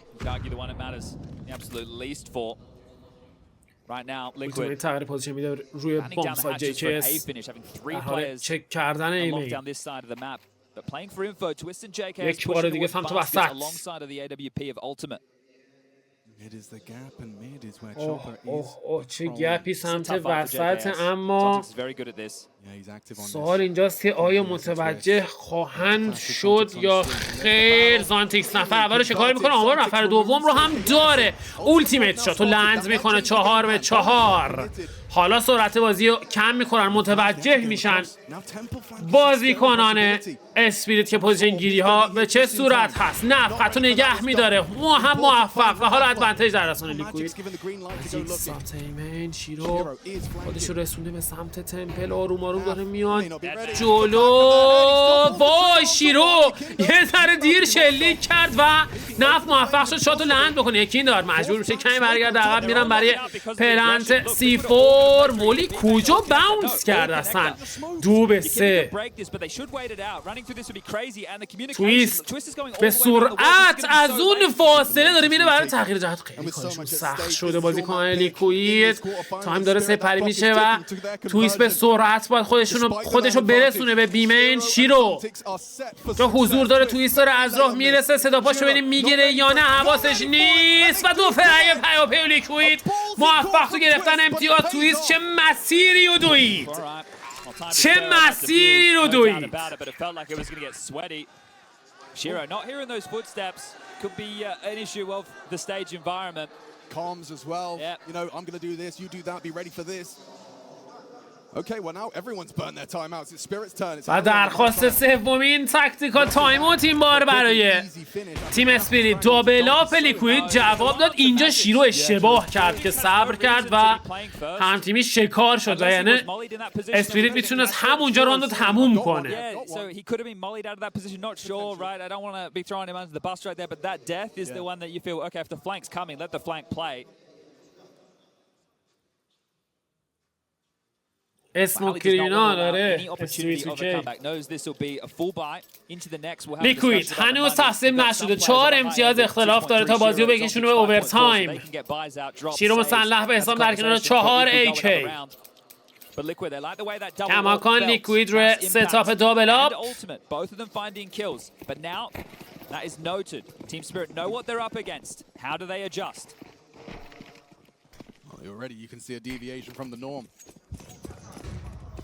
ultimate تغییر پوزیشن میده روی بام سایت JKS در حال چک کردن ایمیل. یک بار دیگه سمت وسط. چه گپی سمت وسط، اما سوال اینجاست که آیا متوجه خواهند شد یا خیر. زانتیکس نفر اول رو شکار میکنه، آمار نفر دوم رو هم داره. اولتیمیت شات رو لند میکنه 4-4. حالا سرعت بازی رو کم میکنن، متوجه میشن بازیکنان اسپریت که پوزیشن گیری ها به چه صورت هست. نه خط رو نگه میداره، هم موفق و حالا ادوانتیج در رسانه لیکوید. سمت ایمین شیرو خودش رو رسونده به سمت تمپل، آروم آروم داره میاد جلو. وای شیرو یه ذره دیر شلیک کرد و نف موفق شد شات رو لند بکنه. یکی این دار مجبور میشه کمی برگرد عقب، میرن برای پلنت C4. مولی کجا باونس کرد اصلا. 2-3. تویست به سرعت از اون فاصله داره میره برای تغییر جهت. خیلی کارشون سخت شده بازیکن لیکوید. تایم داره سپری میشه و تویست به سرعت باید خودشو برسونه به بیمین. شیرو جا حضور داره، تویست داره از راه میرسه، صدا پاشو ببینیم میگیره یا نه، حواسش نیست و 2 فرای پیاپی لیکوید موفق تو گرفتن امتیاز. تویست چه مسیری رو دوید، چه مسیری رو دوید. Shiro not hearing those footsteps could be an issue of the stage environment. Comms as well. Yep. You know, I'm going to do this, you do that, be ready for this. Okay, well now everyone's burned their timeouts. It's Spirit's turn. و درخواست سومین تاکتیکال تایم اوت این بار برای تیم اسپریت. دابل آپ لیکوید جواب داد. اینجا شیرو اشتباه کرد که صبر کرد و هم تیمی شکار شد و یعنی اسپریت میتونست همونجا راندو تموم کنه. اسموکرینا داره لیکوید هنوز تسلیم نشده. 4 امتیاز اختلاف داره تا بازی رو بکشونه به اوورتایم. شیرو مسلح به حساب در کنار 4 AK. کماکان لیکوید روی ستاپ دابل آپ. Already you can see a deviation from the norm.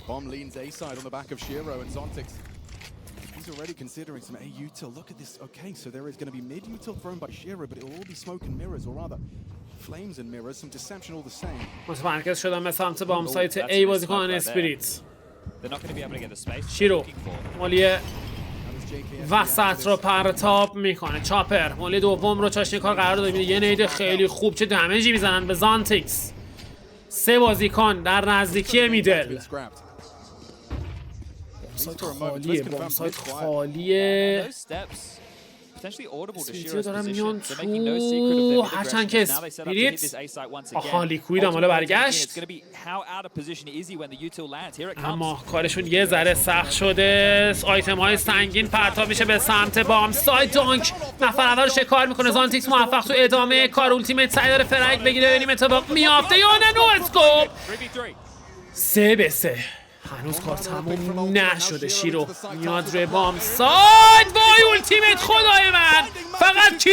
Bomb leans A side on the back of Shiro and Zontix. He's already considering some A util. Look at this. Okay, so there is going to be mid util thrown by Shiro, but it will all be smoke and mirrors, or rather flames and mirrors. Some deception all the same. متمرکز شدن به سمت بام سایت A بازیکن اسپریت. شیرو مولی وسط رو پرتاب میکنه. چاپر مولی دوم رو چاشنیکار قرار داده. یه نید خیلی خوب، چه دمیجی میزنن به زانتیکس. 3 بازیکن در نزدیکی میدل. بامسایت خالیه. اسپریت دارم میان تو، هرچند که اسپریت آها لیکوید هم حالا برگشت، اما کارشون یه ذره سخت شده. آیتم های سنگین پرتاب میشه به سمت بام سایت. دانک نفر اول شکار میکنه. زانتیکس موفق تو ادامه کار اولتیمیت سعی داره فرایک بگیره، ببینیم اتفاق میافته یا نه. نو اسکوپ 3-3. هنوز کار تموم نشده. شیرو میاد روی بام ساید. وای اولتیمیت خدای من فقط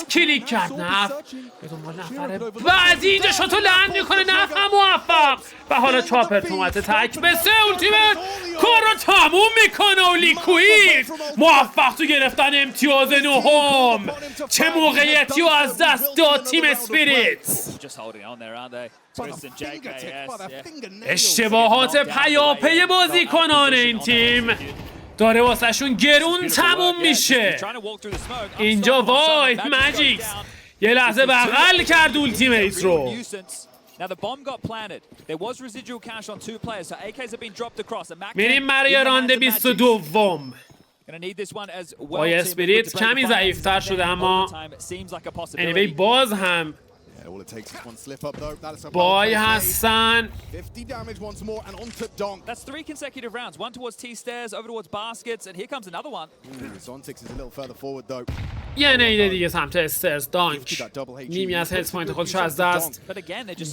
کلیک کرد. نف به دنبال نفر بعدی اینجا شاتو لند میکنه. نف هم موفق و حالا چاپر تومت تک به 3. اولتیمیت کار رو تموم میکنه و لیکوید موفق تو گرفتن امتیاز 9. چه موقعیتی رو از دست داد تیم اسپریت. اشتباهات پیاپی بازیکنان این تیم داره واسه شون گرون تموم میشه. اینجا وای ماجیکس یه لحظه بغل کرد اولتیمیت رو. میریم برای راند 22. وای اسپریت کمی ضعیفتر شده، اما انیوی باز هم بای هستن. یه نیده دیگه سمت استرز. دانک نیمی از هیلز پوینت خودش از دست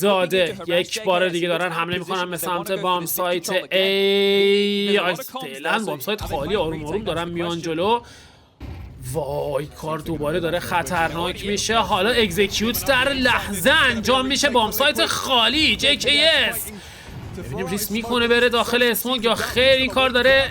داده. یک بار دیگه دارن حمله میکنن به سمت بام سایت ای. فعلا بام سایت خالی، آروم آروم دارن میان جلو وای کار دوباره داره خطرناک میشه. حالا اکزیکیوت در لحظه انجام میشه. بام سایت خالی. JKS ببینیم ریس میکنه بره داخل اسموک یا خیر. این کار داره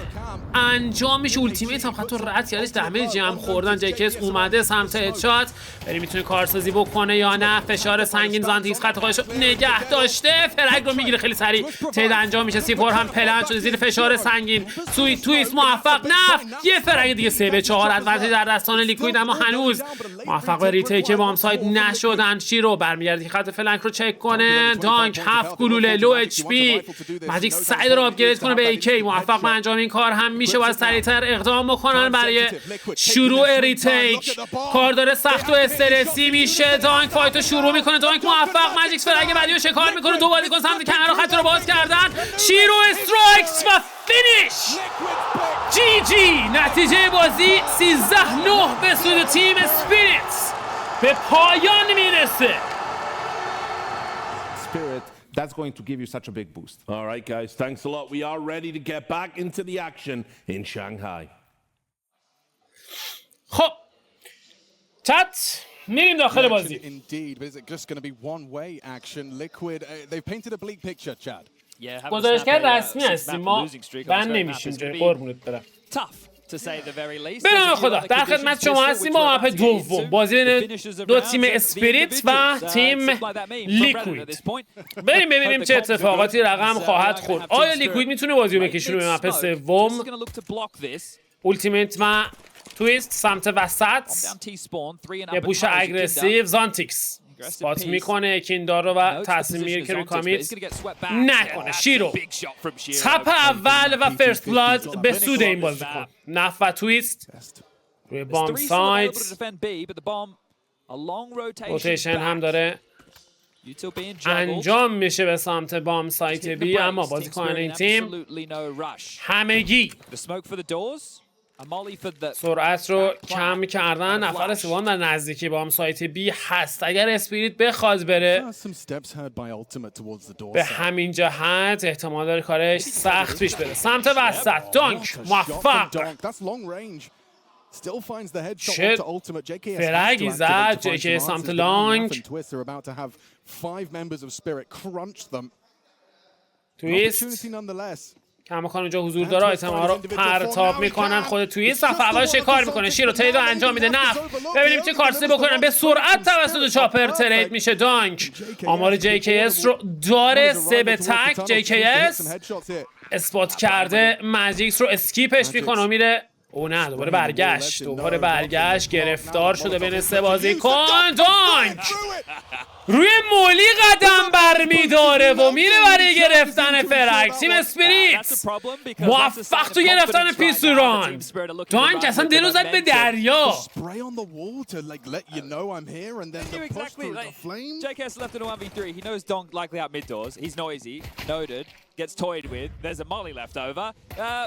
انجام میشه. اولتیمیت هم حتی رد کردش. دمیج هم خوردن. JKS اومده سمت هدشات. بریم میتونه کارسازی بکنه یا نه. فشار سنگین. زانتیکس خط خودش رو نگه داشته. فرگ رو میگیره خیلی سریع. تید انجام میشه. C4 هم پلن شده زیر فشار سنگین. تویست موفق نه. یه فرگ دیگه 3 به 4 ادوانتیج در دستان لیکوید، اما هنوز موفق به ریتیک بام سایت نشدن. شیرو برمیگرده خط فلنک رو چک کنه. دانک 7 گلوله لو اچ پی. ماجیک سعی داره آپگرید کنه به AK. موفق به انجام این کار هم میشه. باید سریعتر اقدام بکنن برای شروع ریتیک. کار داره سخت و استرسی میشه. دانک فایت رو شروع میکنه. دانک موفق. ماجیکس فرگ بعدی رو شکار میکنه. دو بازیکن سمت کنار خط رو باز کردن. شیرو استرایکس و فینیش. GG. نتیجه بازی 13-9 به سود تیم اسپریتس به پایان میرسه. That's going to give you such a big boost. All right, guys, thanks a lot. We are ready to get back into the action in Shanghai. خب چت میریم داخل بازی. Indeed, but is it just going to be one-way action? Liquid, they've painted a bleak picture, Chad. گزارشگر رسمی هستیم ما. بند نمیشیم جای قربونت برم. به نام خدا در خدمت شما هستیم با مپ دوم. بازی بین دو تیم اسپریت و تیم لیکوید. بریم ببینیم چه اتفاقاتی رقم خواهد خورد. آیا لیکوید میتونه بازی رو بکشونه به مپ سوم؟ اولتیمیت و تویست سمت وسط. یه پوش اگریسیو. زانتیکس سپات میکنه کیندار رو و تصمیم میگیره که روی کامیت نکنه. شیرو تپ اول و فرست بلاد به سود این بازی کن. نف و تویست روی بام سایت. روتیشن هم داره انجام میشه به سمت بام سایت بی، اما بازی کنن این تیم همگی سرعت رو کم کردن. نفر سوم در نزدیکی بام سایت بی هست. اگر اسپریت بخواد بره به همین جهت احتمال داره کارش سخت پیش بره. سمت وسط دانک موفق. شد فرگی زد. JK سمت لانگ. تویست کماکان اونجا حضور داره. آیتم ها رو پرتاب میکنن. خود تویست صفحه اول شکار میکنه. شیرو تیدو انجام میده. نف ببینیم چه کارسی بکنن. به سرعت توسط چاپر ترید میشه. دانک آمار JKS رو داره 3 به تک. JKS اسپات کرده. ماجیکس رو اسکیپش میکنه و میره. او نه دوباره برگشت. گرفتار شده بین 3 بازیکن. دانک روی مولی قدم برمیداره و میره برای گرفتن فرگ. تیم اسپریت موفق تو گرفتن پیستول راند. دانک اصلا دلو زد به دریا. Gets toyed with. There's a molly left over.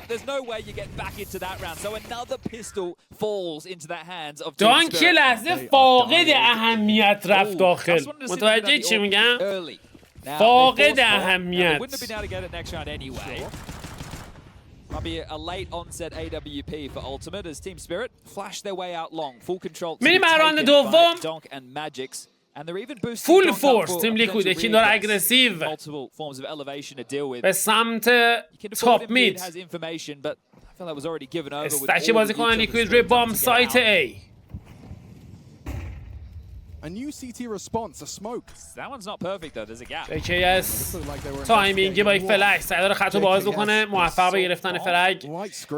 There's no way you get back into that round. So another pistol falls into the hands of دانک یه لحظه فاقد اهمیت رفت داخل. متوجه چی میگم؟ فاقد اهمیت. Might be a late onset AWP for Ultimate as Team Spirit flash their way out long. Full control. میریم راند دوم. Donk and Magix. فول فورس تیم لیکوید. یکی داره اگریسیو به سمت تاپ مید. استکی بازی کنن لیکوید روی بام سایت A. JKS تایمینگی با یک فلک سعی داره خط رو باز بکنه. موفق به گرفتن فرگ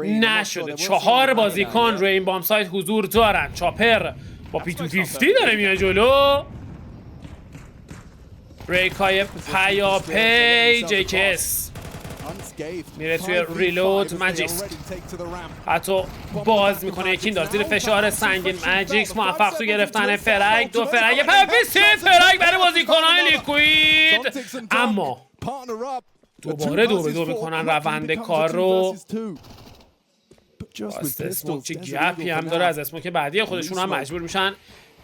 نشده. 4 بازیکن روی این بام سایت حضور دارن. چاپر با P250 داره میاد جلو. ریکای پیاپی. JKS میره توی ریلود. ماجیکس حتی باز میکنه. کیندار زیر فشار سنگین. ماجیکس موفق تو گرفتن فرگ. 2 فرگ پیاپی. 3 فرگ برای بازیکنان لیکوید، اما دوباره 2 به 2 میکنن روند کار رو. واسه اسموک چه گپی هم داره. از اسموک بعدی خودشون هم مجبور میشن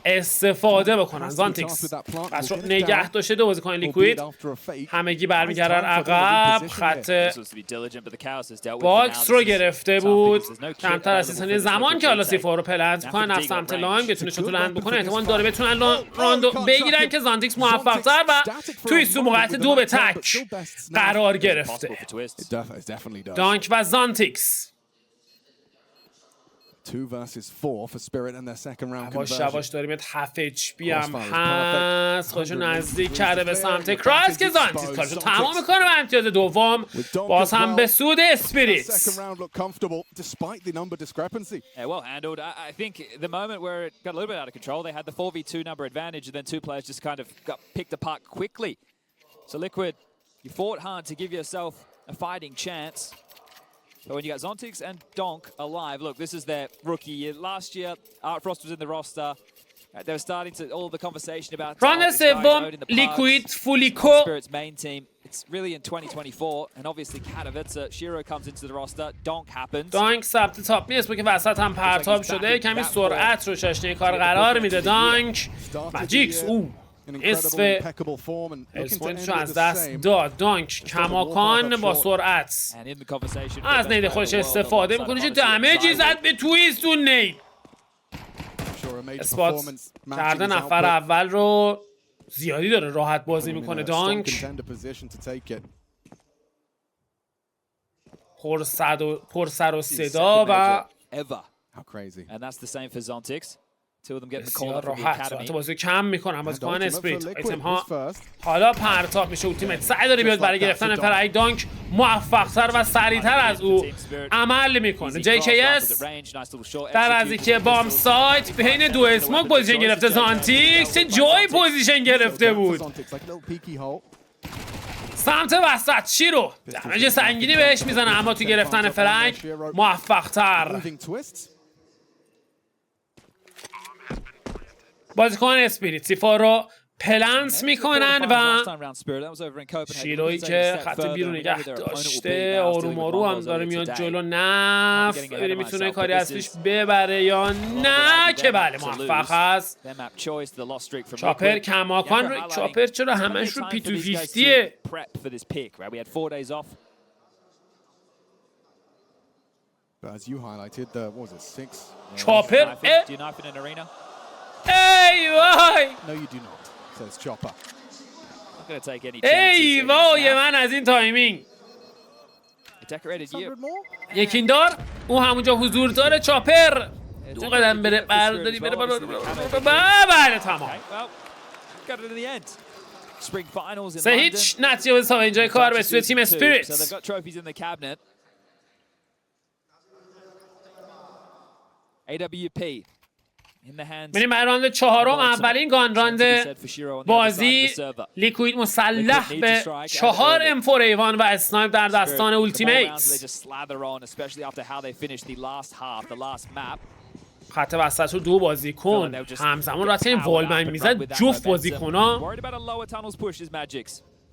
استفاده بکنن. زانتیکس پس رو نگه داشته دو بازیکن لیکوید، همگی برمیگردن عقب. خط باکس رو گرفته بود، کمتر از 30 ثانیه زمان که حالا سیفا رو پلنت میکنن از سمت لاین، بتونه شوتو لند بکنه، احتمال داره بتونن راندو بگیرن که زانتیکس موفق تر و توی سو موقعیت 2 به تک قرار گرفته. دانک و زانتیکس یواش داریم 7 HP هم هست، خودشو نزدیک کرده به سمت کراس که زانتیکس کارشو تمام میکنه و امتیاز دوم باز هم به سود اسپریت. Well handled. I think the moment where it got a little bit out of control, they had the 4v2 number advantage, and then two players just kind of got picked apart quickly. So Liquid, you fought hard to give yourself a fighting chance. But when you got Zontix and Donk alive, look, this is their rookie year. Last year, RApTOR was in the roster. They were starting to all the conversation about راند سوم لیکوید فولیکو Spirit's main team. It's really in 2024, and obviously Katowice, Shiro comes into the roster. Donk happens. دانک ثبت تاپ میسپو که وسط هم پرتاب شده، کمی سرعت رو چاشنی کار قرار میده. دانک ماجیکس اسف اسپوینتشو از دست داد. دانک کماکان با سرعت از نید خودش استفاده میکنه، چه دمیجی زد به تویست اون نید. اسپات کرده نفر اول رو زیادی داره راحت بازی میکنه. دانک پر سر و صدا و بسیار راحت بازی کم میکنن بازیکن اسپریت. آیتم ها حالا پرتاب میشه، اولتیمیت سعی داره بیاد برای گرفتن فرهاد. دانک موفق‌تر و سریعتر از او عمل میکنه. JKS در نزدیکی بام سایت بین دو اسموک پوزیشن گرفته. زانتیکس چه جای پوزیشن گرفته بود سمت وسط. شیرو دمیج سنگینی بهش میزنه، اما تو گرفتن فرنگ موفق‌تر. بازیکن اسپریت سیفا رو پلنس میکنن و شیرویی که خط بیرون نگه داشته آروم هم داره میاد جلو. نف میتونه کاری از پیش ببره یا نه که بله موفق هست. چاپر کماکان رو چاپر چرا همش رو پی تو 50 چاپر ای وای ای وای من از این تایمینگ. یکین دار او همونجا حضور داره. چاپر دو قدم بره برداری بره بله تمام. 3-0 نتیجه به اینجای کار به سوی تیم اسپریت. بریم برای راند چهارم، اولین گان راند بازی. لیکوید مسلح به 4 M4 ایوان و اسنایپ در دستان اولتیمیت. خط وسط رو دو بازیکن همزمان راست این والمن میزد. جفت بازیکن‌ها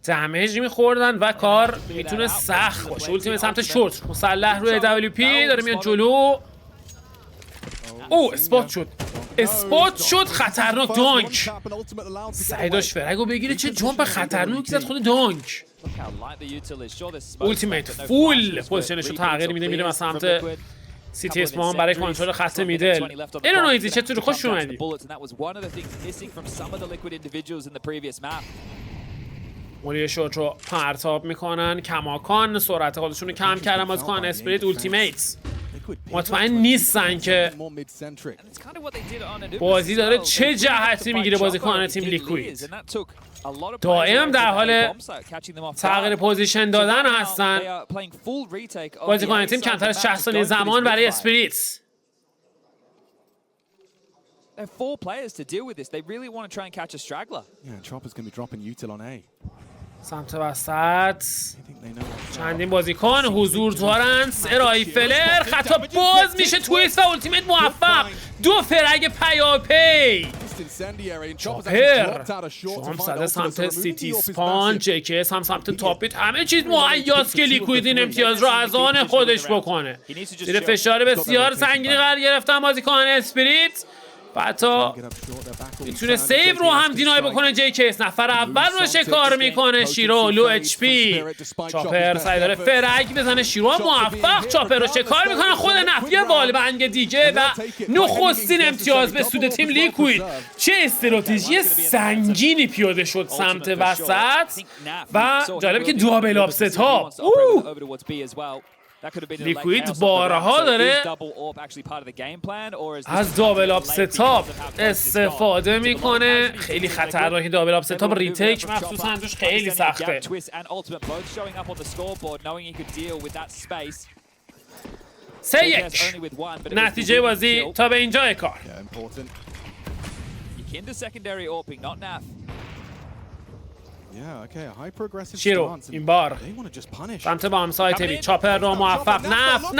دمیج میخوردن و کار میتونه سخت باشه. اولتیمیت سمت شورت مسلح روی WP داره میاد جلو. اسپات شد خطرناک. دانک سعی داشت فرگو بگیره، چه جامپ خطرناکی زد خود دانک. اولتیمیت فول پوزیشنش رو تغییر میده، میره سمت سیتی اسپان برای کنترل خط میدل. اینو نویزی چطوری خوش اومدی؟ مولی شورت رو پرتاب میکنن، کماکان سرعت خودشون رو کم کردن بازیکن اسپریت. اولتیمیت مطمئن نیستن که بازی داره چه جهتی میگیره. بازیکن تیم لیکوید دائم در حال تغییر پوزیشن دادن هستن. بازیکن تیم کمتر از 60 ثانیه زمان برای اسپریت. سمت وسط چندین بازیکن حضور دارن. رایفلر خطا باز میشه. تویست و اولتیمیت موفق. 2 فرگ پیاپی. چاپر شما زده سمت سیتی اسپان. JKS هم سمت تاپیت. همه چیز مهیاست که لیکوید این امتیاز رو از آن خودش بکنه. زیر فشار بسیار سنگینی قرار گرفتن بازیکن اسپریت. و حتی میتونه سیو رو هم دینای بکنه JKS. نفر اول رو شکار میکنه شیرو. لو HP. چاپر سعی داره فرگ بزنه. شیرو هم موفق چاپر رو شکار میکنه. خود نفی والبنگ دیگه و نخستین امتیاز به سود تیم لیکوید. چه استراتژی سنگینی پیاده شد سمت وسط و جالب که دابل آپست ها. لیکوید بارها داره از دابل آپ ستاپ استفاده میکنه. خیلی خطرناکی دابل آپ ستاپ. ریتیک مخصوصا توش خیلی سخته. 3-1 نتیجه بازی تا به اینجا کار. شیرو این بار سمت بام سایت بی. چاپر رو موفق. نف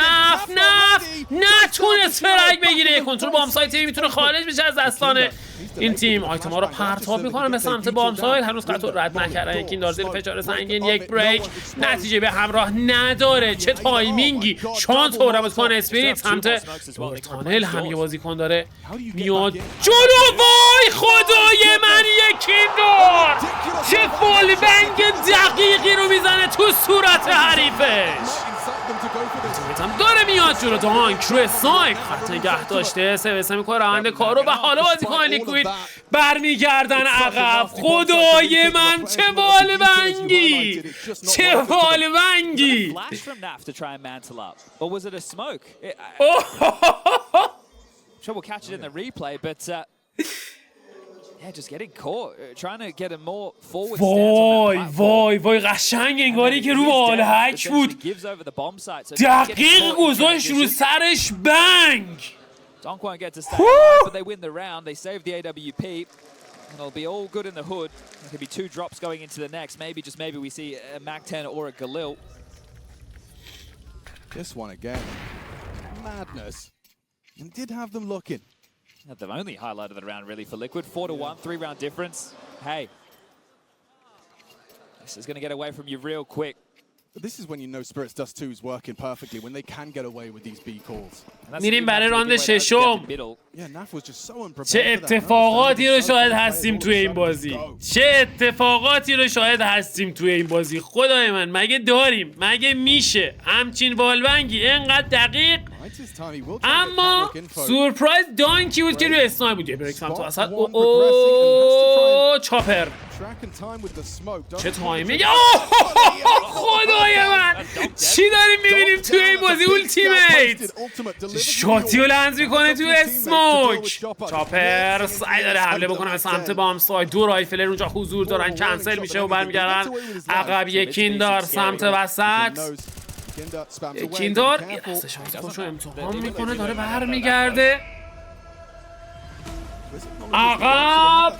نتونست فرگ بگیره. کنترل بام سایت بی میتونه خارج بشه از دستان این تیم. آیتم ها رو پرتاب میکنه به سمت بام سایت. هنوز قطع رد نکردن. یکی دار زیر فشار سنگین. یک بریک نتیجه به همراه نداره. چه تایمینگی. شانس آورد کنه اسپریت سمت تانل. هم یه بازیکن داره میاد جلو. وای خدای من یکی دار. چه فولبنگ دقیقی رو میزنه تو صورت حریفش. هم داره میاد جلو. دانک رسمی خط نگه داشته. سویسه میکنه روند کارو و حالا بازیکن لیکوید برمیگردن عقب. خدای من چه والبنگی. چه والبنگی. وای قشنگ انگاری که رو بال هک بود. دقیق گذاشت رو سرش. بنگ. The only highlight of the round, really, for Liquid. 4-1, 3-round difference. Hey, this is going to get away from you real quick. But this is when you know Spirits Dust 2 is working perfectly, when they can get away with these B calls. میریم برای راند ششم. چه اتفاقاتی رو شاهد هستیم توی این بازی. خدای من مگه داریم؟ مگه میشه همچین والبنگی اینقدر دقیق؟ اما سورپرایز دانکی بود که روی اسنای بود. یه بریک سمت وسط. چاپر چه تایمینگ. خدای من چی داریم میبینیم توی این بازی. اولتیمیت شاتی و لنز میکنه توی اسموک. چاپر سعی داره حمله بکنه به سمت بام سایت. دو رایفلر اونجا حضور دارن. کنسل میشه و برمیگردن عقب. یکین دار سمت وسط. یکین دار یه دسته شانس خوش رو امتحان میکنه. داره برمیگرده عقب.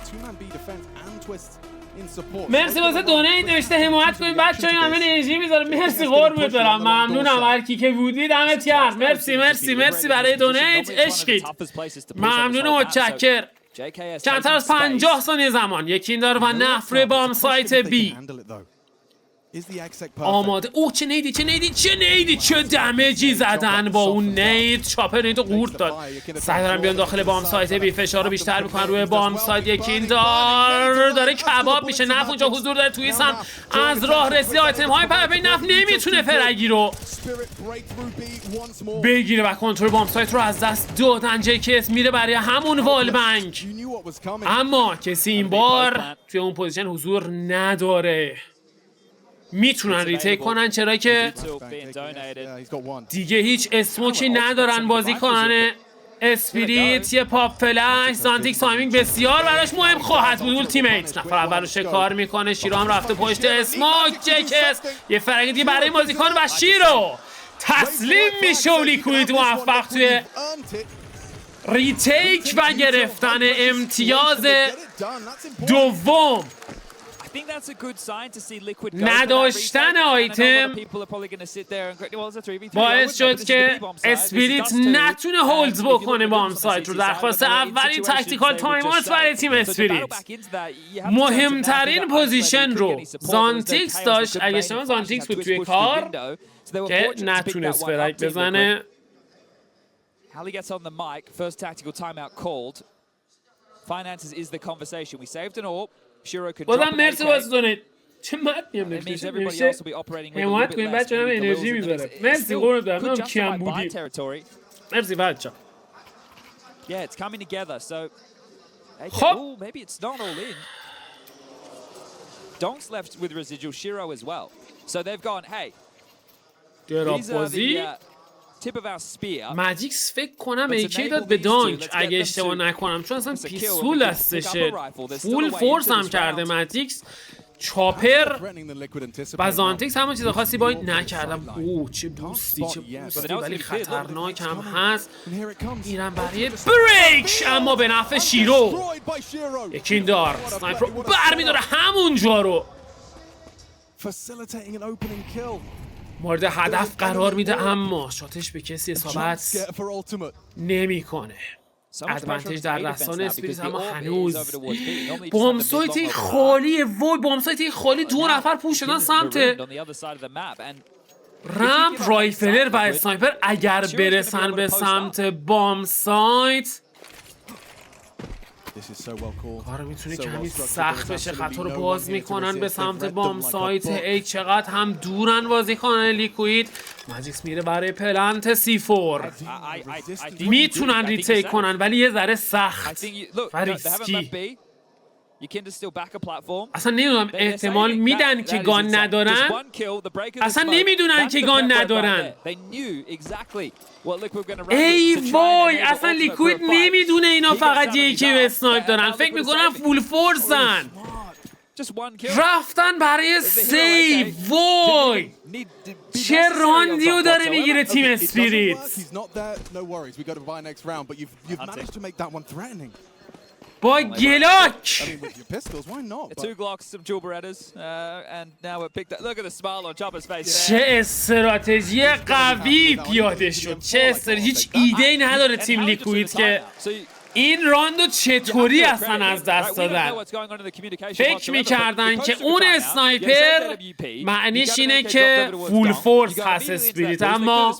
مرسی واسه دونیت نوشته حمایت کنید بچه‌ها. این همه انرژی میذاره. مرسی قربونت برم. ممنونم هر کی که بودی. دمت گرم. مرسی برای دونیت. عشقید. ممنون و متشکر. کمتر از 50 ثانیه زمان. یکی داره و نفر بام سایت بی آماده. چه نیدی چه دمیجی زدن با اون نید. چاپر نیدو قورت داد. سعی دارن بیان داخل بام سایت بی. فشار رو بیشتر میکنن روی بام سایت. یکی داره کباب میشه. نف اونجا حضور داره. توی سم از راه رسید. آیتم های پرپی نف نمیتونه فرگی رو بگیره و کنترل بام سایت رو از دست دادن. JKS میره برای همون والبنگ. اما کسی این بار توی اون پوزیشن حضور نداره. میتونن ریتیک کنن چرا که دیگه هیچ اسموکی ندارن بازیکنان اسپریت. یه پاپ فلش. زانتیک تایمینگ بسیار براش مهم خواهد بود. اولتیمیت نفر اول رو شکار میکنه. شیرو هم رفته پشت اسموک. JKS یه فرق دیگه برای بازیکن و شیرو تسلیم میشه و لیکوید موفق توی ریتیک و گرفتن امتیاز دوم. نداشتن آیتم باعث شد که اسپریت نتونه هولد بکنه بام سایت رو. درخواست اولین تکتیکال تایمات برای تیم اسپریت. مهمترین پوزیشن رو زانتیکس داشت. اگه شما زانتیکس بود توی کار که نتونست فرک بزنه. Hallie gets on the mic. First tactical timeout called. finances is the conversation. We saved an AWP. Shiro could بازم drop an مرسی AK. واسه دونیت چه متنی هم It means نوشته everybody نوشته else will be operating with a little حمایت bit کنیم less. بچه هم maybe the انرژی wheels in the میذاره mix. It's مرسی still قربونت برم could نمیدونم کیم justify buy بودی territory. مرسی بچه Yeah, it's coming together. So, خب. ooh, maybe it's not all in. Donk's left with residual Shiro as well. So they've gone, hey, دراب these are بازی the tip of our spear. ماجیکس فکر کنم Let's ایکی enable داد به these two. دانک Let's get اگه them اشتباه to نکنم چون اصلا a kill. پیسفول We can pick up a دستشه rifle. There's still فول a way فورس into هم this کرده round. ماتیکس چاپر Threatening the Liquid anticipate و now. زانتیکس همون چیز خاصی باید It's نکردم sideline. اوه چه بوستی چه بوستی ولی خطرناک هم هست And here it comes. میرن برای بریک اما به نفع شیرو Destroyed by Shiro. یکین دار سنایپر رو برمیداره همونجا رو Facilitating an opening kill. مورد هدف قرار میده اما شاتش به کسی Jump اصابت scare for ultimate. نمیکنه So much pressure on ادوانتیج the در A رسانه defense now اسپریت because the اما AWP is هنوز over towards B. Normally you just have the بامسایت mid-long over خالیه وای بامسایت خالی دو نفر پوش شدن سمت marooned on the other side of the map. And رمپ رایفلر و اسنایپر اگر برسن به سمت بام سایت This is so well called. کار میتونه So کمی well structured. سخت There's بشه absolutely خطا رو no باز one here to میکنن به resist. They've سمت read them بام like a سایت book. ای چقدر هم دورن بازیکنان لیکوید ماجیکس میره برای پلنت سی فور میتونن ریتیک کنن ولی یه ذره I سخت think you look. و No, they haven't ریسکی left B. You can still back a platform. اصلا نمیدونم احتمال میدن که گان ندارن اصلا نمیدونن که گان ندارن ای وای اصلا لیکوید نمیدونه اینا فقط یکی به اسنایپ دارن فکر میکنن فول فورسن رفتن برای سیو وای چه راندیو داره میگیره تیم اسپریت He's not there. No worries. We go to buy next round, but you've managed to make that one threatening. با گلاک I mean, with your pistols, why not? But Two Glocks, some dual Berettas, and now we're picked up. Look at the smile on Chopper's face چه there. استراتژی قوی پیاده شد چه استراتژی هیچ ایده‌ای نداره تیم لیکوید که این راندو چطوری اصلا از دست دادن فکر میکردن که اون اسنایپر معنیش اینه که فول فورس هست اسپریت اما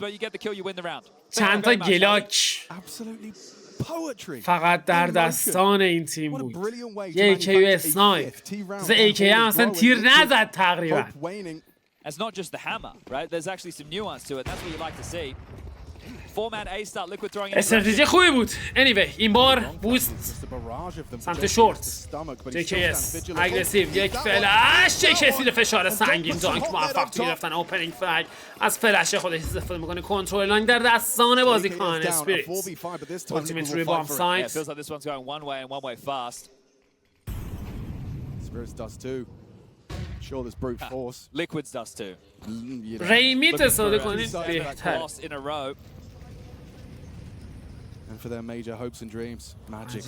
چند تا گلاک absolutely poetry. فقط در دستان این تیم بود یه ایکی اسنایپ مثل ایکی هم اصلا تیر نزد تقریبا Hope waning. It's not just the hammer, right? There's actually some nuance to it. That's what you like to see. Four-man A-start, Liquid throwing in استراتژی خوبی بود anyway این بار بوست Just a barrage of them. سمت شورت JKS اگریسیو یک فلش JKS زیر فشار سنگین دانک موفق گرفتن اوپنینگ فلگ از فلش خودش استفاده میکنه کنترل لاین در دستان بازیکن اسپریت التیمیت روی بام Yeah, it سایت feels like this one's going one way and one way fast. Spirits does too. Sure, there's brute force. Liquid's does too. You know. ریمیت Looking استفاده for a کنید second بهتر loss in a row. And for their major hopes and dreams, Magic.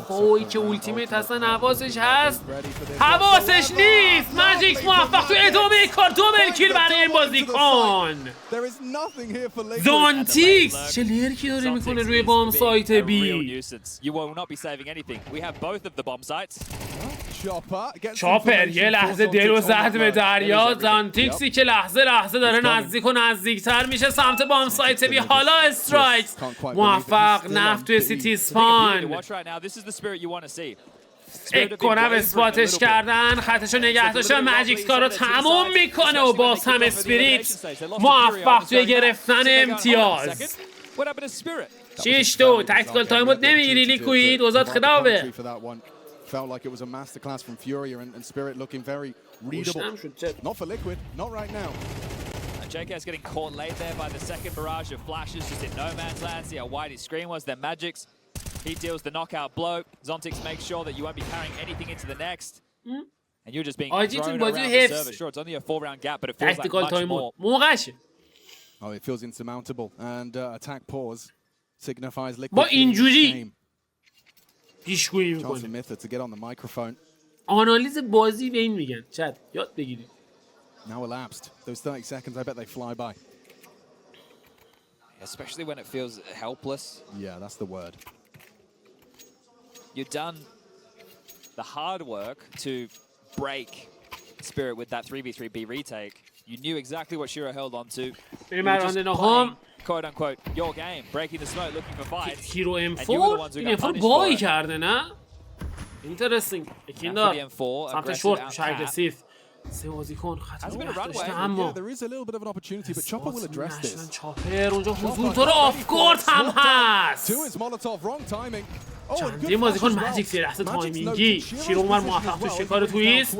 وای که التیمیت اصلا حواسش هست حواسش نیست ماجیکس موفق تو ادامه کار دوبل کیل برای این بازیکن There is nothing here for Liquid. زانتیکس چه لرکی داره میکنه روی بام سایت بی You will not be saving anything. We have both of the bomb sites. Chopper gets چاپر information, یه لحظه force دل و onto زد به Tom. دریا زانتیکسی که لحظه لحظه داره نزدیک و نزدیکتر میشه سمت بام سایت بی حالا استرایکس موفق نفت توی سیتی اسپان Watch right now. This is the spirit you want to see. فکر کنم اسپاتش کردن خطشو نگه داشته ماجیکس کار رو تموم میکنه و باز هم اسپریت موفق توی گرفتن امتیاز What happened to spirit? 6-2 تکتیکال تایم بود نمیگیری لیکوید وزاد خدابه For that one. Felt like it was a masterclass from Furia and Spirit looking very readable. Not for Liquid, not right now. JK's getting caught late there by the second barrage of flashes, just in no man's land. See how wide his screen was. Then Magic's, he deals the knockout blow. Zontix makes sure that you won't be carrying anything into the next. And you're just being thrown around the server. Sure, it's only a 4-round gap, but it feels like تکتیکال much تایم more. بود موقعشه Oh, it feels insurmountable. And attack pause signifies Liquid. با feeling اینجوری shame. پیشگویی Chance میکنه for Mytha to get on the microphone. آنالیز بازی به این میگن چت یاد بگیرید Now elapsed. Those 30 seconds, I bet they fly by. Especially when it feels helpless. Yeah, that's the word. You've done the hard work to break Spirit with that 3v3B retake. You knew exactly what Shiro held on to. بریم راند نهم quote unquote your game, breaking the smoke, looking for fights. هیرو ام 4 بای کرده نه؟ اینترستینگ. یکی دار سمت شورت میشه اگریسیو. سه بازیکن خطر داشته اما چاپر اونجا حضور تو رو آفگورد هم هست. چندین بازیکن ماجیکس یه لحظه تایمینگی شیرو اومد موفق تو شکار تویست. 4-4.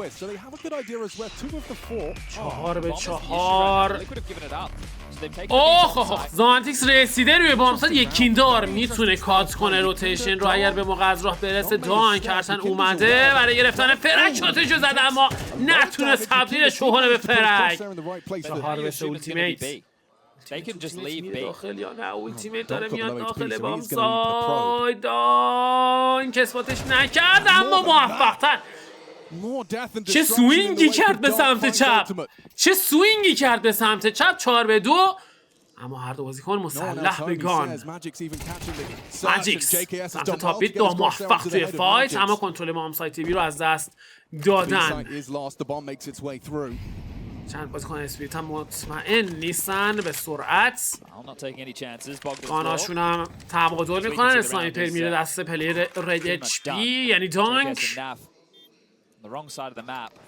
اوه زانتیکس رسیده روی بامساد. یک کیندار میتونه کات کنه روتیشن رو اگر به موقع از راه برسه. دانک هرچند اومده برای گرفتن فرک شاتشو زده اما نتونست تبدیلش کنه به فرک. 4 بشه اولتیمیت. داخل یا نه اولتیمیت داره میاد داخل بامساید. دانک اسپاتش نکرد اما موفق‌تر. چه سوینگی کرد به سمت چپ. چه سوینگی کرد به سمت چپ. 4-2. اما هر دو بازیکن مسلح به گان. ماجیکس سمت تاپ بیت موفق توی فایت اما کنترل مامسای تیوی رو از دست دادن. چند بازیکن اسپریت هم مطمئن نیستن به سرعت. گاناشون هم تبادل میکنن. اسنایپر میره دست پلیر رد اچ پی یعنی دانک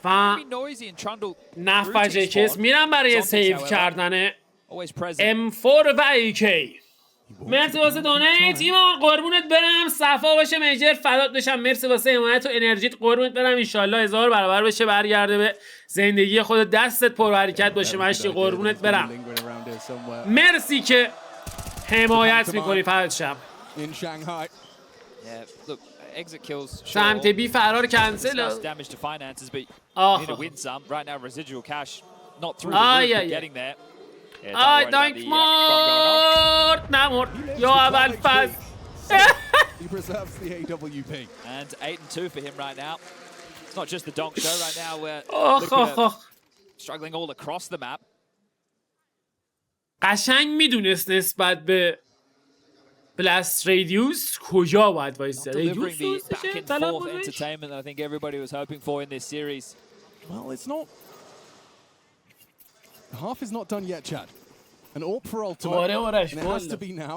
و نف و جکس میرن برای سیو کردن M4 و AK. مرسی واسه دونیت ایمان، قربونت برم. صفا باشه میجر، فدات بشم. مرسی واسه حمایت و انرژیت، قربونت برم. انشالله 1000 برابر بشه، برگرده به زندگی خودت، دستت پر حرکت باشه مشتی، قربونت برم. مرسی که حمایت میکنی فدات شم. سمت بی فرار کنسل. آی دانک مرد. نمرد یا اول فاز. He preserves the AWP. And 8-2 for him right now. It's not just the donk show right now. We're struggling all across the map. قشنگ میدونست نسبت به بلاست ریدیوس کجا باید وایسه. Delivering the back and forth entertainment that I think everybody was hoping for in this series. Well, it's not. The half is not done yet, Chad. An AWP for ultimate. And it has to be now.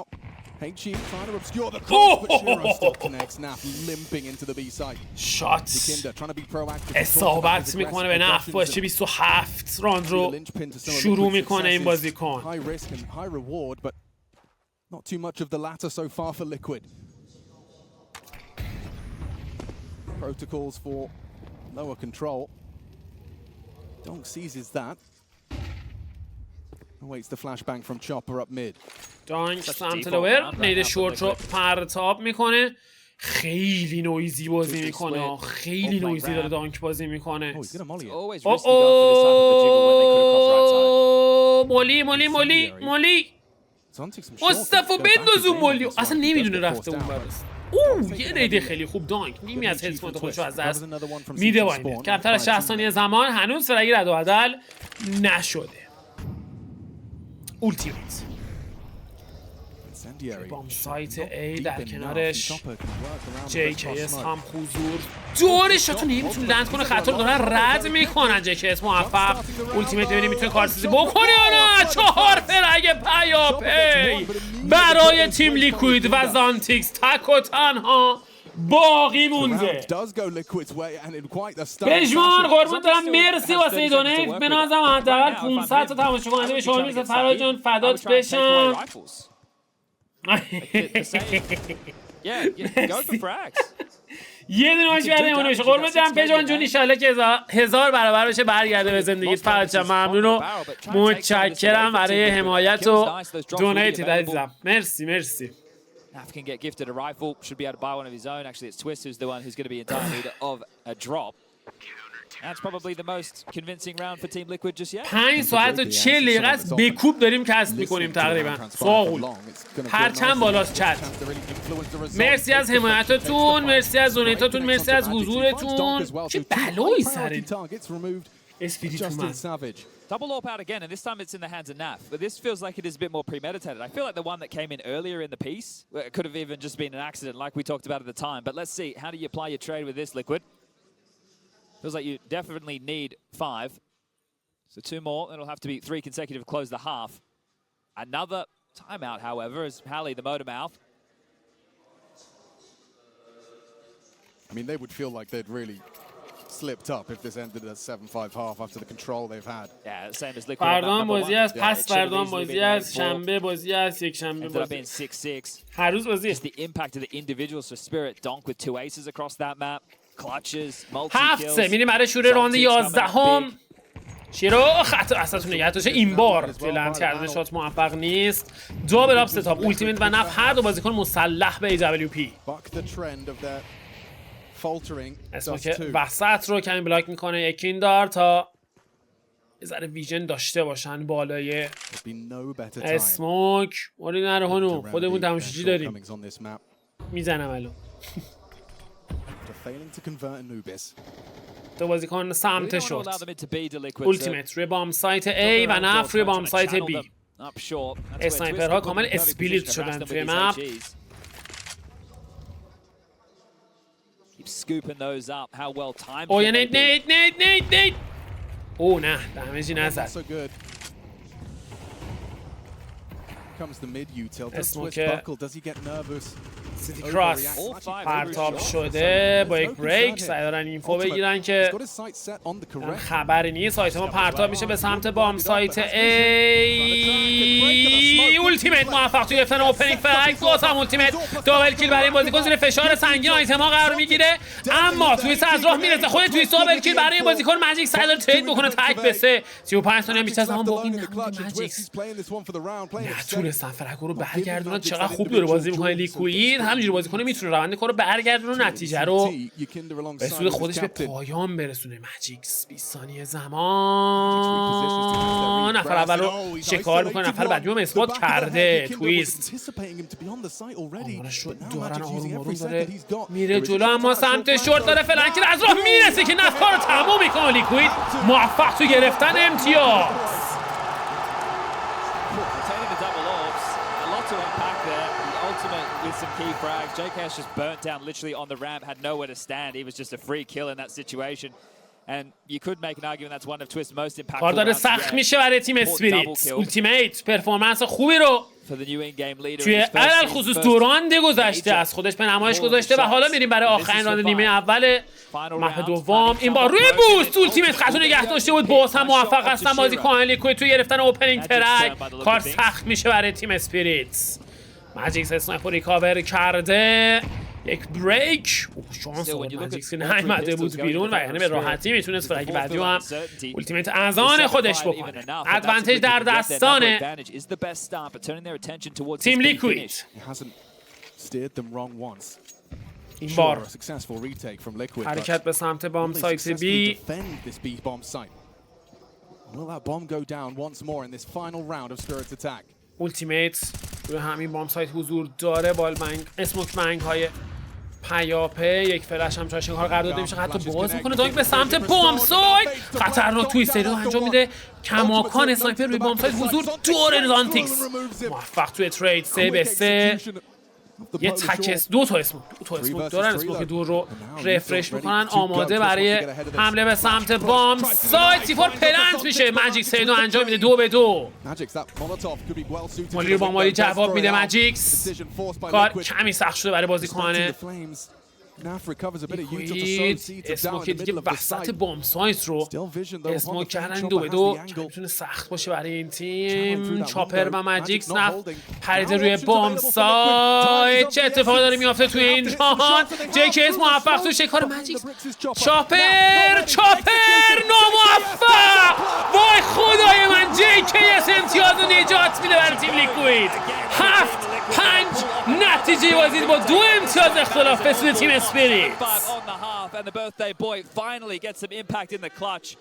HG trying to obscure the cross, but Shiro still connects. Naf limping into the B side. شات trying to be proactive. اصابت میکنه به نف. باشه 27 راند رو شروع میکنه این بازیکن. High risk and high reward, but not too much of the latter so far for Liquid. Protocols for lower control. Donk seizes that. Awaits the flashbang from Chopper up mid. دانک سمت لور نید شورت رو پرتاب میکنه. خیلی نویزی بازی میکنه. خیلی نویزی داره دانک بازی میکنه. مولی مولی مولی مولی مصطفی بندازو مولی. اصلا نمیدونه رفته اون برست. یه نیده خیلی خوب. دانک نیمی از هدفونت خودشو از دست میده با این. کمتر از 60 ثانیه زمان هنوز فرگی رد و بدل نشده. اولتیمیت بام سایت A در کنارش JKS هم حضور داره. شاتو نمیتونه لند کنه. خطر دارن رد میکنن. JKS موفق. اولتیمیت ببینیم میتونه کارسیزی بکنه یا نه. 4 فرگ پیاپی برای تیم لیکوید و زانتیکس تک و تنها باقی مونده. بجمان قربون دارم. مرسی واسه ای دونیت. به نظرم حداقل 500 تا تماشا کننده به شما میرسه. فرهاد جان فدات بشم. یه دونه ماش برای امونه بشه. قربون دارم بجمان جون. ایشالله که 1000 برابر بشه، برگرده به زندگیت. فرهاد جان ممنون و متشکرم برای حمایت و دونیت عزیزم. مرسی مرسی. Naf can get gifted a rifle, should be able to buy one of his own. Actually, it's Twist who's the one who's going to be in dire need of a drop. That's probably the most convincing round for Team Liquid just yet. 5 ساعت و 40 دقیقه است به کوب داریم کسب می‌کنیم تقریبا. ساغول هر چند بالاست چت. مرسی از حمایتتون، مرسی از دونیتاتون، مرسی از حضورتون. چه بلایی سر اسپریت اومد. Double AWP out again, and this time it's in the hands of Naf. But this feels like it is a bit more premeditated. I feel like the one that came in earlier in the piece could have even just been an accident like we talked about at the time. But let's see, how do you apply your trade with this, Liquid? Feels like you definitely need 5. So 2 more, then it'll have to be 3 consecutive to close the half. Another Timeout, however, as Halley, the motor mouth. I mean, they would feel like they'd really slipped up if this ended at 7-5 half after the control they've had. Yeah, same as Liquid. فردان بازی است، پس فردان بازی است، شنبه بازی است، یک شنبه ended up بازی being است. 6-6. هر روز بازی Just است. the impact of the individuals for Spirit. Donk with 2 aces across that map. Clutches, هفت multi-kills. سه میریم برای شروع راند 11. شیرو خطا اصلا نگه داشته این بار توی لند کردن شات موفق نیست. دو براب ستاپ اولتیمیت و نف هر دو بازیکن مسلح به AWP. اسمو که وسط رو کمی بلاک میکنه یکین دار تا یه ذره ویژن داشته باشن بالای اسموک. موری نره هنو خودمون تماشاچی داریم. میزنم الان. تو بازیکن سمت شورت اولتیمیت روی بام سایت A و نف روی بام سایت B. اسنایپرها کامل اسپلیت شدن توی مپ. اوه یه نید اوه نه دمیجی نزد. اسمو که سیتی کراس پرتاب شده با یک بریک سعی دارن اینفو بگیرن که خبری نیست. آیتما پرتاب میشه به سمت بام سایت ای. اولتیمیت موفق توی گرفتن اوپنینگ فرگ. باز هم اولتیمیت دابل کیل برای این بازیکن زیر فشار سنگین آیتما قرار میگیره اما تویست از راه میرسه. خود تویست دابل کیل برای این بازیکن. ماجیک سعی داره ترید بکنه تک به 3. 35 ثانیه بیشتر از زمان باقی نمونده. ماجیکس نتونستن فرگو رو برگردونن. چقدر خوب داره بازی میکنه لیکوید. همینجوری بازیکن میتونه روند کار رو برگردونه و نتیجه رو به سود خودش به پایان برسونه. ماجیکس 20 ثانیه زمان. نفر اول رو شکار میکنه، نفر بعدی رو اثبات کرده. تویست آمارش رو دارن آروم آروم داره میره جلو اما سمت شورت داره فلنکر از راه میرسه که نفر کار رو تموم میکنه. لیکوید موفق تو گرفتن امتیاز. With some key frags, JKS just burnt down literally on the ramp, had nowhere to stand. He was just a free kill in that situation. And you could make an argument that's one of Twist's most impactful. کار داره سخت میشه برای تیم اسپریت. اولتیمیت پرفورمنس خوبی رو توی علل خصوص دوران گذشته از خودش به نمایش گذاشته و حالا میریم برای آخرین راند نیمه اول مپ دوم. این بار روی بوست اولتیمیت خطو نگه داشته بود. باز هم موفق هستن بازیکن لیکوید توی گرفتن اوپنینگ ترک. کار سخت میشه برای تیم اسپریت. ماجیکس اسنایپر ریکاور کرده. یک بریک. شانس آورد ماجیکس که نیامده بود بیرون و یعنی به راحتی میتونست فرگ بعدی هم اولتیمیت از آن خودش بکنه. ادوانتیج در دستان تیم لیکوید. این بار حرکت به سمت بام سایت بی. اولتیمیت روی همین بام سایت حضور داره. بالمنگ اسموک منگ های پیاپه. یک فلش هم چاشن کار قرار داده میشه. حتی باز میکنه دانک به سمت بام سایت. خطرناک توی سری رو انجام میده. کماکان اسنایپر روی بام سایت حضور داره. دانتیکس موفق توی ترید 3 به 3. یه تکس دو تا اسموک دارن. اسموک دور رو رفرش میکنن آماده برای حمله به سمت بام سایت. سیفور پلنت میشه. ماجیکس سیدو انجام میده 2 به 2. مالی رو با مالی جواب میده. ماجیکس کار کمی سخت شده برای بازیکن لیکوید. اسموک دیگه وسط بام سایت رو اسموک کردن 2 به 2. میتونه سخت باشه برای این تیم. چاپر و ماجیکس نف پریده روی بام سایت. چه اتفاقی داره میافته توی این جهان؟ JKS موفق تو شکار ماجیکس. چاپر ناموفق. وای خدای من JKS امتیاز رو نجات میده برای تیم لیکوید. 7-5 نتیجه بازی با 2 امتیاز اختلاف به سوی تیم اسپریت. And the birthday boy finally gets some impact in the clutch.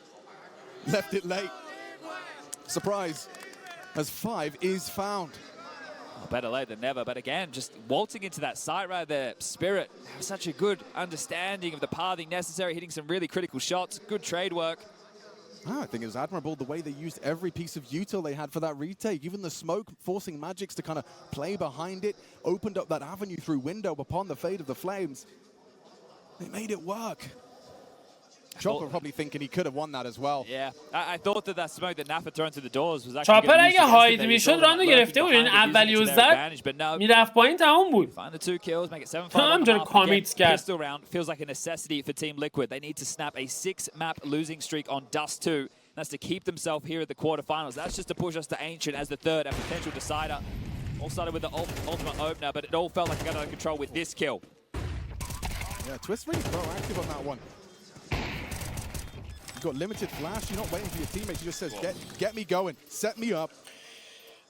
Left it late. Surprise, as 5 is found. Better late than never, but again, just waltzing into that site right there. Spirit have such a good understanding of the pathing necessary, hitting some really critical shots. Good trade work. I think it was admirable the way they used every piece of util they had for that retake. Even the smoke forcing Magix to kind of play behind it, opened up that avenue through window upon the fade of the flames. They made it work. Chopper probably thinking he could have won that as well. Yeah, I thought that smoke that Nappa thrown through the doors was actually چاپر اگه هاید میشد راندو گرفته بود. این اولی زد میرفت پایین تموم بود. Find the 2 kills, make it 7-5. همجور کامیت کرد. Pistol round feels like a necessity for Team Liquid. They need to snap a 6-map losing streak on Dust 2. That's to keep themselves here at the quarterfinals. That's just to push us to Ancient as the third and potential decider. All started with the ultimate opener, but it all felt like it got under control with this kill. Yeah, Twist really proactive on that one. You've got limited flash. You're not waiting for your teammates. He just says, get me going, set me up.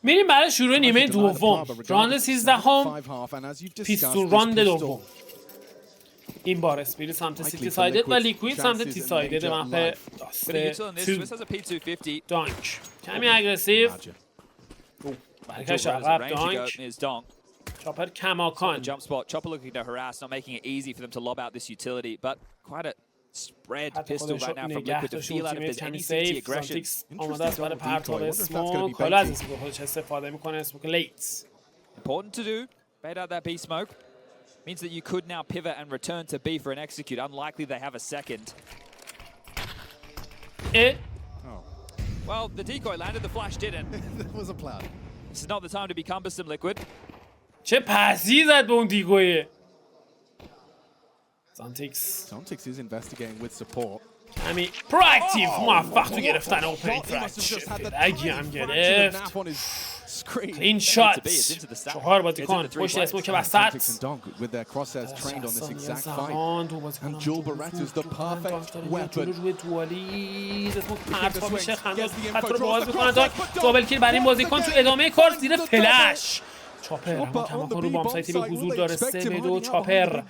میریم برای شروع نیمه دوم. راند 13 هم پیستول راند دوم. این بار اسپیری سمت سیتی سایدد و لیکوید سمت تی سایدد مپ داست 2 دانک کمی اگریسیو برکش عقب دانک چاپر کماکان jump spot. Chopper looking to harass, not making it easy for them to lob out this utility, but quite a spread pistol right now from Liquid to feel out if there's any CT aggression. آماده است برای پرتاب اسموک. حالا از اسموک خودش استفاده میکنه. اسموک لیت. Important to do. Bait out that B smoke. Means that you could now pivot and return to B for an execute. Unlikely they have a second. Well, the decoy landed, the flash didn't. There was a plan. This is not the time to be cumbersome, Liquid. چه پسی زد به اون دیگویه. Zontix is investigating with support. همین پرواکتیو موفق تو گرفتن اوپنینگ فرگی هم گرفت. کلین شات. 4 بازیکن پشت اسموک وسط. زمان دو بازیکن روی دوالیز. اسموک پرتاب میشه. خط رو باز میکنن. دابل کیل برای این بازیکن تو ادامه کار زیر فلش. چاپر اما کماکان رو بام سایتی به حضور داره. 3-2 چاپر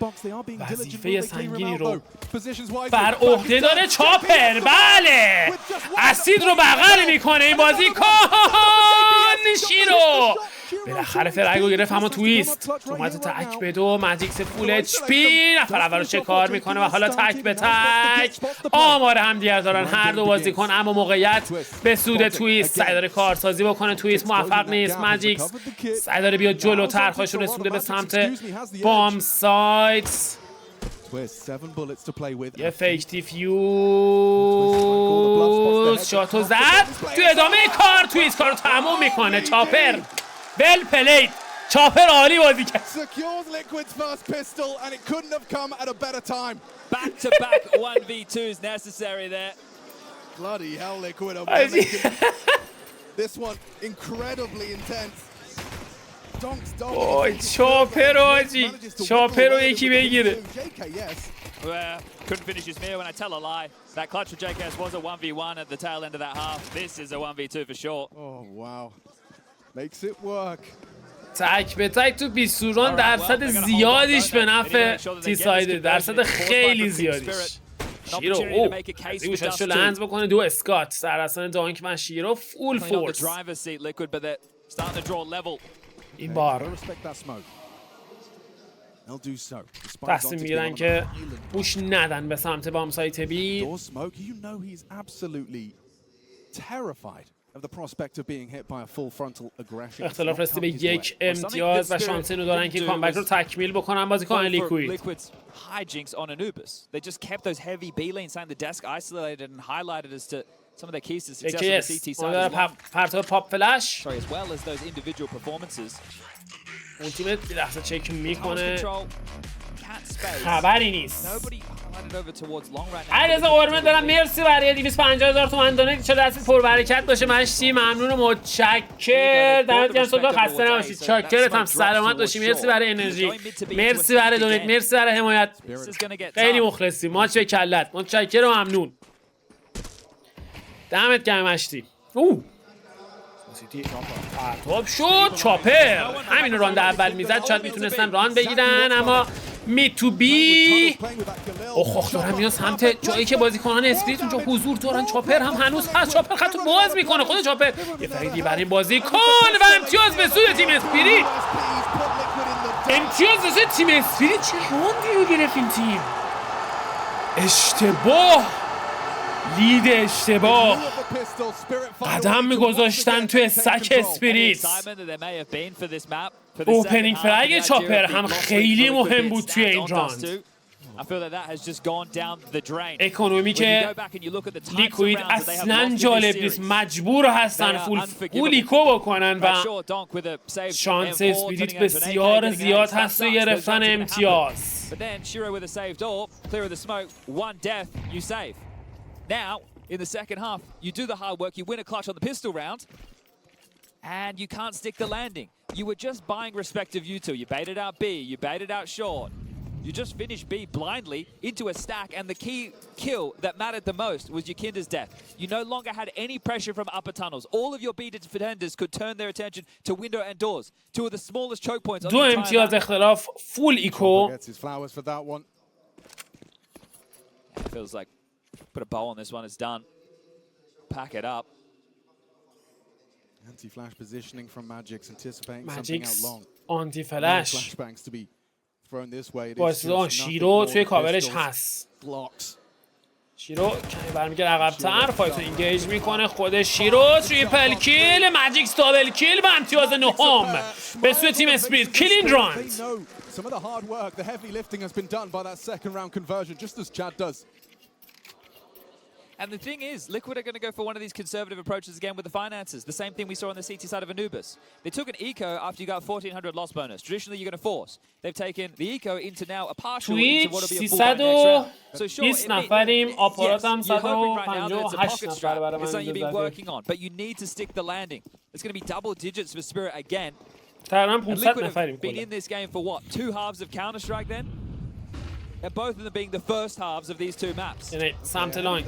وظیفه سنگینی رو بر عهده داره. چاپر بله اسید رو بغل میکنه این بازیکن. شیرو بالاخره فرگو گرفت. اما تویست اومد تک به 2 ماجیکس فول اچ پی نفر اول رو چه کار میکنه و حالا تک به تک آمار هم دیگر دارن هر دو بازیکن. اما موقعیت به سود تویست. سعی داره کارسازی بکنه. تویست موفق نیست. ماجیکس سعی داره بیاد جلوتر. خودش رسونده به سمت بام سایت. یه فیک دیفیوز شاتو زد تو ادامه کار. تویست کارو تموم میکنه. چاپر ول پلید. چاپر عالی بازی کرد. Back to back 1v2s necessary there. Bloody hell, Liquid are this one incredibly intense. اوه چاپر آجی چاپر رو یکی بگیره. Couldn't finish his meal when I tell a lie. That clutch for JKS was a 1v1 at the tail end of that half. This is a 1v2 for sure. Oh wow. Makes it work. تک به تک تو بیستوران درصد زیادیش به نفع تی سایده. درصد خیلی زیادیش. شیرو اوه از گوشش رو لنز بکنه. 2 اسکات سر اصلا دانک من شیرو فول فورس. این بار تصمیم میگیرن که پوش ندن به سمت بام سایت بی. اختلاف رسیده به 1 امتیاز و شانس اینو دارن که کامبک رو تکمیل بکنن بازیکن لیکوید. پرتاب پاپ فلش. اولتیمت لحظه چک میکنه. خبری نیست. علیرضا قربونت برم. مرسی برای 250,000 تومان دونیت. چه دستت پربرکت باشه. مشتی ممنون و متشکر. دمت گرم. صبح خسته نباشید. چاکرت هم سلامت باشی. مرسی برای انرژی. مرسی برای دونیت. مرسی برای حمایت. خیلی مخلصی. ماچ به کلت. متشکر و ممنون. دمت گرم مشتی. پرتاب شد. چاپر همین راند اول میزد شاید میتونستن راند بگیرن اما می تو بی اخ دارن میان سمت جایی که بازیکنان اسپریت اونجا حضور دارن. چاپر هم هنوز هست. چاپر خطو باز میکنه. خود چاپر یه فریدی برای این بازیکن و امتیاز به سود تیم اسپریت. امتیاز به سود تیم اسپریت. چه راندی رو گرفت این تیم. اشتباه لید اشتباه قدم میگذاشتن توی سک اسپریت. اوپنینگ فرگ چاپر هم خیلی مهم بود توی این راند. اکونومی که لیکوید اصلا جالب نیست، مجبور هستن فول ایکو بکنن و شانس اسپریت بسیار زیاد هست و گرفتن امتیاز. But then Shiro with a saved door, clear of the smoke, one death, you save. Now, in the second half, you do the hard work, you win a clutch on the pistol round, and you can't stick the landing. You were just buying respect of you two. You baited out B, you baited out short. You just finished B blindly into a stack, and the key kill that mattered the most was Yakinda's death. You no longer had any pressure from upper tunnels. All of your B defenders could turn their attention to window and doors. Two of the smallest choke points on the entire map. دو امتیاز اختلاف فول ایکو. Feels like put a bow on this one, it's done. Pack it up. Anti-flash positioning from Magic's, anticipating something out long. Anti-flash. Flashbangs to be thrown this way. واسه شیرو توی کاورش هست. شیرو کمی برمیگرد عقب‌تر، فایتو اینگیج میکنه خود شیرو. تریپل کیل، ماجیکس دابل کیل و امتیاز نهم به سوی تیم اسپریت. کلین راند. Some of the hard work, the heavy lifting has been done by that second round conversion, just as Chad does. And the thing is, Liquid are going to go for one of these conservative approaches again with the finances. The same thing we saw on the CT side of Anubis. They took an eco after you got 1,400 loss bonus. Traditionally, you're going to force. They've taken the eco into now a partial into what will be a full fight next round. So sure, yes, you're hoping right now that it's a pocket strap. It's something you've been working on. But you need to stick the landing. It's going to be double digits for Spirit again. And Liquid have been in this game for what? 2 halves of Counter-Strike then? And both of them being the first halves of these two maps. یعنی سمت لانگ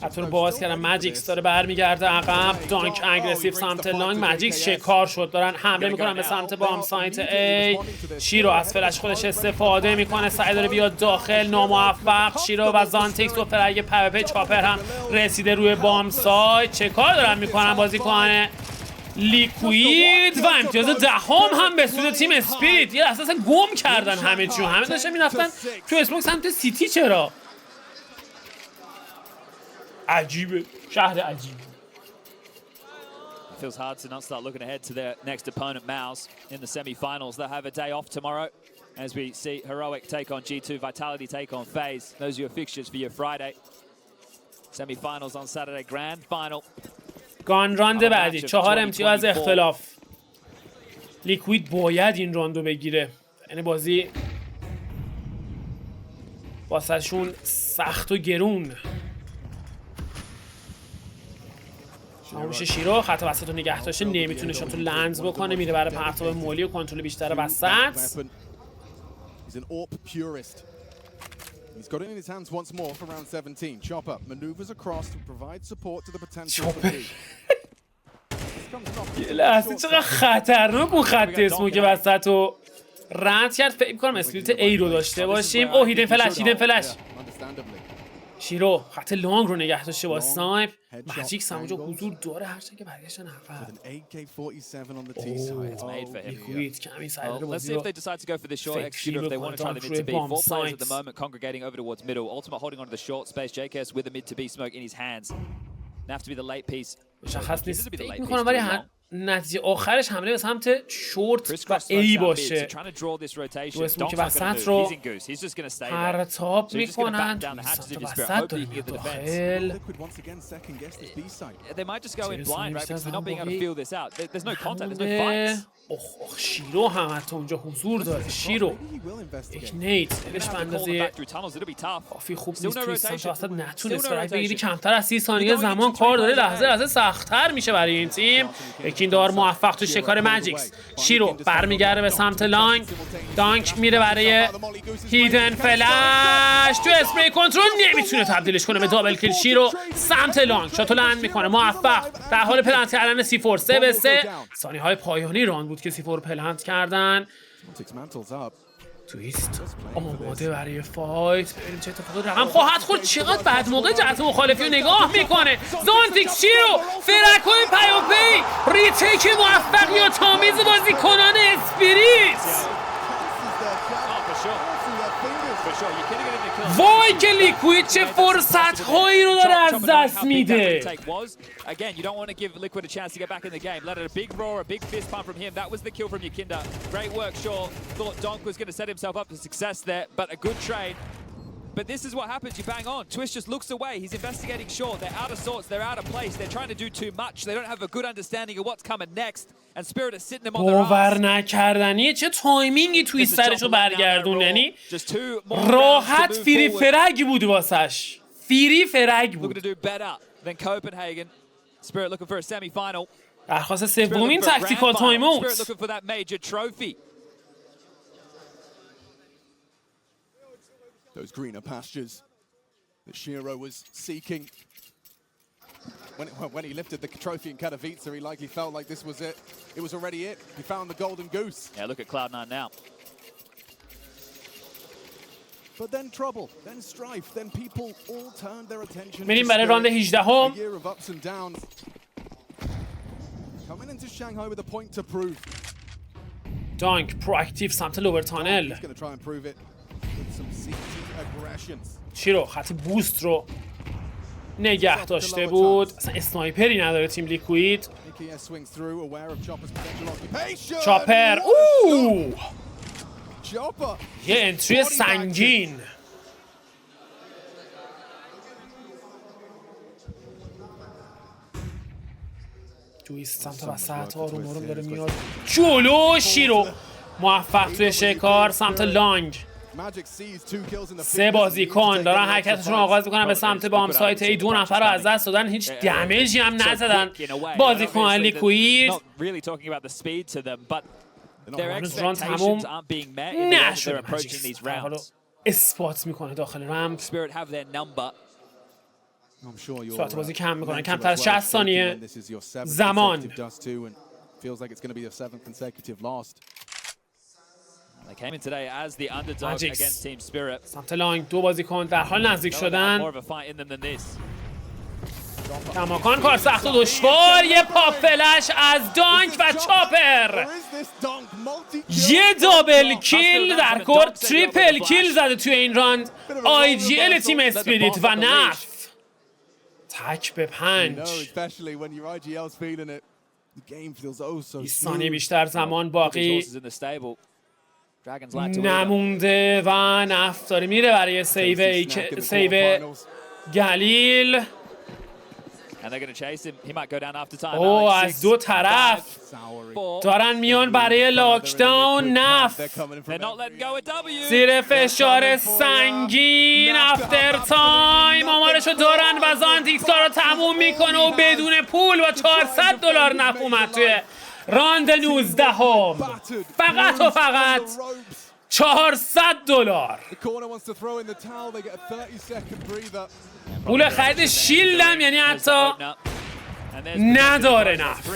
حتی رو باز کردن. ماجیکس داره برمیگرده عقب. دانک اگریسیو سمت لانگ. ماجیکس شکار شد، دارن حمله میکنن به سمت بام سایت ای. شیرو از فلش خودش استفاده میکنه، سعی داره بیاد داخل، ناموفق. شیرو و زانتیکس و فرگ پاپی چاپر هم رسیده روی بام سایت. چه کار دارن میکنن بازیکن لیکوید و امتیاز دهم هم به سود تیم اسپریت. یه اساسا گم کردن همه چیو، همه داشتن میرفتن تو اسموک سمت سیتی. چرا؟ عجیبه، شهر عجیبه. Feels hard to not start looking ahead to their next opponent, Mouse, in the semi-finals. They'll have a day off tomorrow as we see Heroic take on G2, Vitality take on FaZe. Those are your fixtures for your Friday. Semi-finals on Saturday, grand final. گان راند بعدی 4 امتیاز اختلاف. لیکوید باید این راندو بگیره، یعنی بازی واسه شون سخت و گرون. میشه شیرو خط وسط رو نگه داشته، نمیتونه شون تو لنز بکنه، میره برای پرتاب مولی و کنترل بیشتر وسط. He's got it in his hands once more for round 17. Chopper maneuvers across to provide support to the potential. یه لحظه چقدر خطرناک اون خط اسموک وسط رو رد کرد. فکر می‌کنم اسپریت ای رو داشته باشیم. او هیدن فلش، هیدن فلش. شیرو خط لانگ رو نگه داشته با سنایپ. ماجیکس هم اونجا حضور داره، هرچند که برگشتن عقب. لیکوید کمی سعی داره بازی رو فکری بکنه. دانک روی بام سایت. مشخص نیست، فکر میکنم ولی نتیجه آخرش حمله به سمت شورت و ای باشه. دو اسمو که وسط رو پرتاب میکنن، سمت وسط داره میاد داخل. اخ شیرو هم حتی اونجا حضور داره. شیرو یک نیت دلش به اندازه کافی خوب نیست توی سمت وسط، نتونست برای بگیری. کمتر از 30 ثانیه زمان کار داره، لحظه سخت‌تر میشه برای این تیم. یکیندار موفق تو شکار ماجیکس. شیرو برمیگرده به سمت لانگ. دانک میره برای هیدن فلش تو اسپری کنترل، نمیتونه تبدیلش کنه به دابل کیل. شیرو سمت لانگ شاتو لند میکنه، موفق در حال پلنت کردن C4. 3-3 ثانیه‌های پایانی راند بود که C4 پلنت کردن. تویست آماده برای فایت. ببینیم چه اتفاقی رقم خواهد خورد. چقدر بعد موقع جهت مخالفی رو نگاه میکنه. زانتیکس شیرو فرکوی پیوپی ریتیک موفقیت آمیز بازیکنان اسپریت. وای که لیکوید چه فرصت هایی رو داره از دست میده. Again, you don't want to give Liquid a chance to get back in the game. Let it a big roar, a big fist pump from him. That was the kill from Yakinda. Great work, Shaw. Thought Donk was going to set himself up for success there, but a good trade. But this is what happens. You bang on. Twist just looks away. He's investigating Shaw. They're out of sorts. They're out of place. They're trying to do too much. They don't have a good understanding of what's coming next. And Spirit is sitting them on their ass. باور نکردنیه چه تایمینگی تویسترشو برگردون. یعنی راحت فری فرگ بود واسش. فری فرگ بود. Looking to do better than Copenhagen. Spirit looking for a semi-final. درخواست سومین تاکتیکال تایم اوت. Spirit looking for that major trophy. Those greener pastures that Shiro was seeking. When he lifted the trophy in Katowice, he likely felt like this was it. It was already it. He found the golden goose. Yeah, look at Cloud9 now. But then trouble, then strife, then people all turned their attention. میریم برای راند 18ام. A year of ups and downs. Coming into Shanghai with a point to prove. دانک پرواکتیو سمت لوور تانل. He's going to try and prove it with some CT aggressions. چی خط بوست رو نگه داشته بود. اصلا اسنایپری نداره تیم لیکوید. چاپر اوه یه انتری سنگین. تویست سمت وسط آروم آروم داره میاد جلو. شیرو موفق توی شکار سمت لانگ. 3 بازیکن دارن حرکتشون آغاز میکنن به سمت بام سایت. ای 2 نفر رو از دست دادن. هیچ دمیجی هم نزدن بازیکن لیکوید. ران تموم نشده. حالا اثبات میکنه داخل رمپ. ساعت بازی کم میکنن. کمتر از 60 ثانیه زمان. They came in today as the underdog against Team Spirit. سمت لانگ 2 بازیکن در حال نزدیک شدن. کماکان کار سخت و دشوار. یه پاپ فلش از دانک و چاپر. یه دابل کیل در کور. تریپل کیل زده توی این راند آی جی ال تیم اسپریت و نف. تک به 5. 20 ثانیه بیشتر زمان باقی نمونده و نفت داره میره برای سیو گلیل. اوه از 2 طرف دارن میان برای لاکداون. نفت زیر فشار سنگین. افتر تایم آمارشو دارن و زانتیکستا رو تموم میکنه و بدون پول و $400 نف اومد توی راند 19 هم. فقط و فقط $400. پول خرید شیلدم یعنی حتی نداره نف.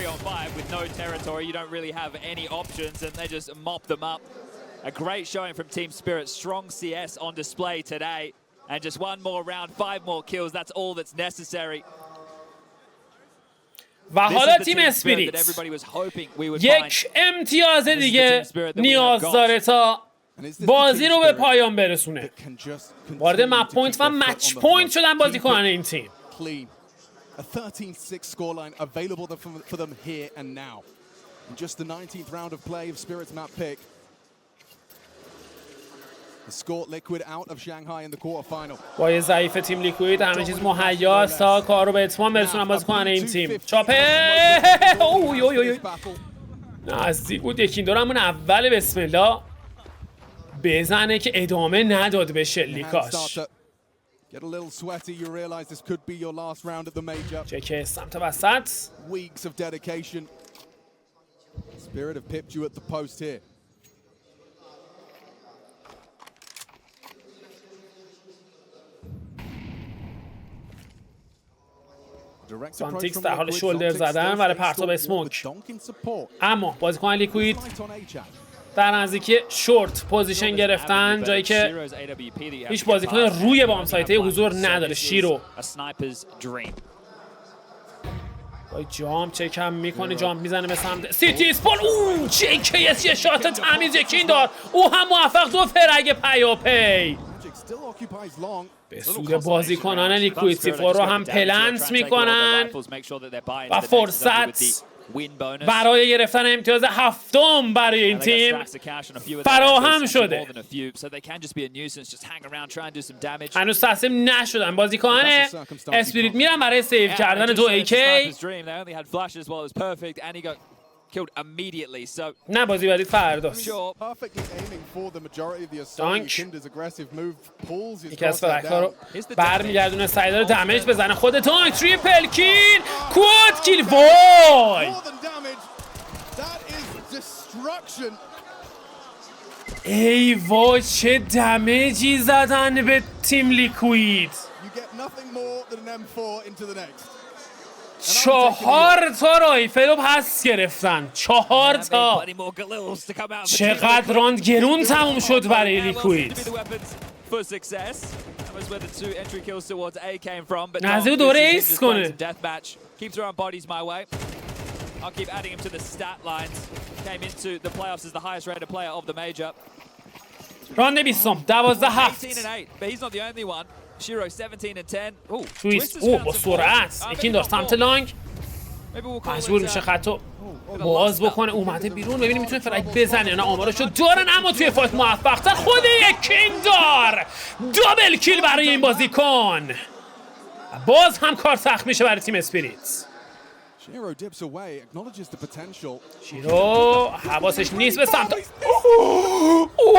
A great showing from Team Spirit. Strong CS on display today. And just one more round, 5 more kills. That's all that's necessary. و حالا تیم اسپریت یک امتیاز دیگه نیاز داره تا بازی رو به پایان برسونه. وارد مپ پوینت و مچ پوینت شدن بازیکنان این تیم. A 13-6 scoreline available for them here and now. In just the 19th round of play of Spirit's map pick, escort Liquid out of Shanghai in the quarterfinal. با یه ضعیف تیم لیکوید همه چیز مهیاست تا کار رو به اتمام برسونن بازیکنان این تیم. چاپه اوی اوی اوی نزدیک بود. یکی دارمون اول بسم الله بزنه که ادامه نداد به شلیکاش. Get a little sweaty, you realize this could be your last round at the major. چک سمت وسط. Weeks of dedication. Spirit have pipped you at the post here. سانتیکس در حال شولدر زدن برای پرتاب اسموک. اما بازیکن لیکوید در نزدیکی شورت پوزیشن گرفتن جایی که هیچ بازیکن روی بام سایته حضور نداره. شیرو با جامپ چک هم میکنه. جامپ میزنه به سمت سیتی اسپال. اون JKS یه شات تمیز یکین دار. او هم موفق 2 فرگ پیاپی. به سود بازیکنان لیکوید سیفور رو هم پلنت میکنن و فرصت برای گرفتن امتیاز هفتم برای این تیم فراهم شده. هنوز تسلیم نشدن بازیکنان اسپریت، میرن برای سیو کردن 2 AK. نه بازی بعدی فرداست. دانک یکی از فرک‌ها رو برمیگردونه، سعی داره دمیج بزنه. خود دانک تریپل کیل، کواد کیل. وای ای وای چه دمیجی زدن به تیم لیکوید. 4 تا رایفل رو پس گرفتن. 4 تا. چقدر راند گرون تموم شد برای لیکوید. نزدیک دوره ایس کنه. راند 20 12-7. تویست با سرعت یکی دار سمت لانگ مجبور میشه خطو باز بکنه. اومده بیرون، ببینیم میتونه فرک بزنه. نه آمارشو دارن اما توی فایت موفق تر. خود یکیندار دابل کیل برای این بازیکن. باز هم کار سخت میشه برای تیم اسپریت. شیرو حواسش نیست به سمت.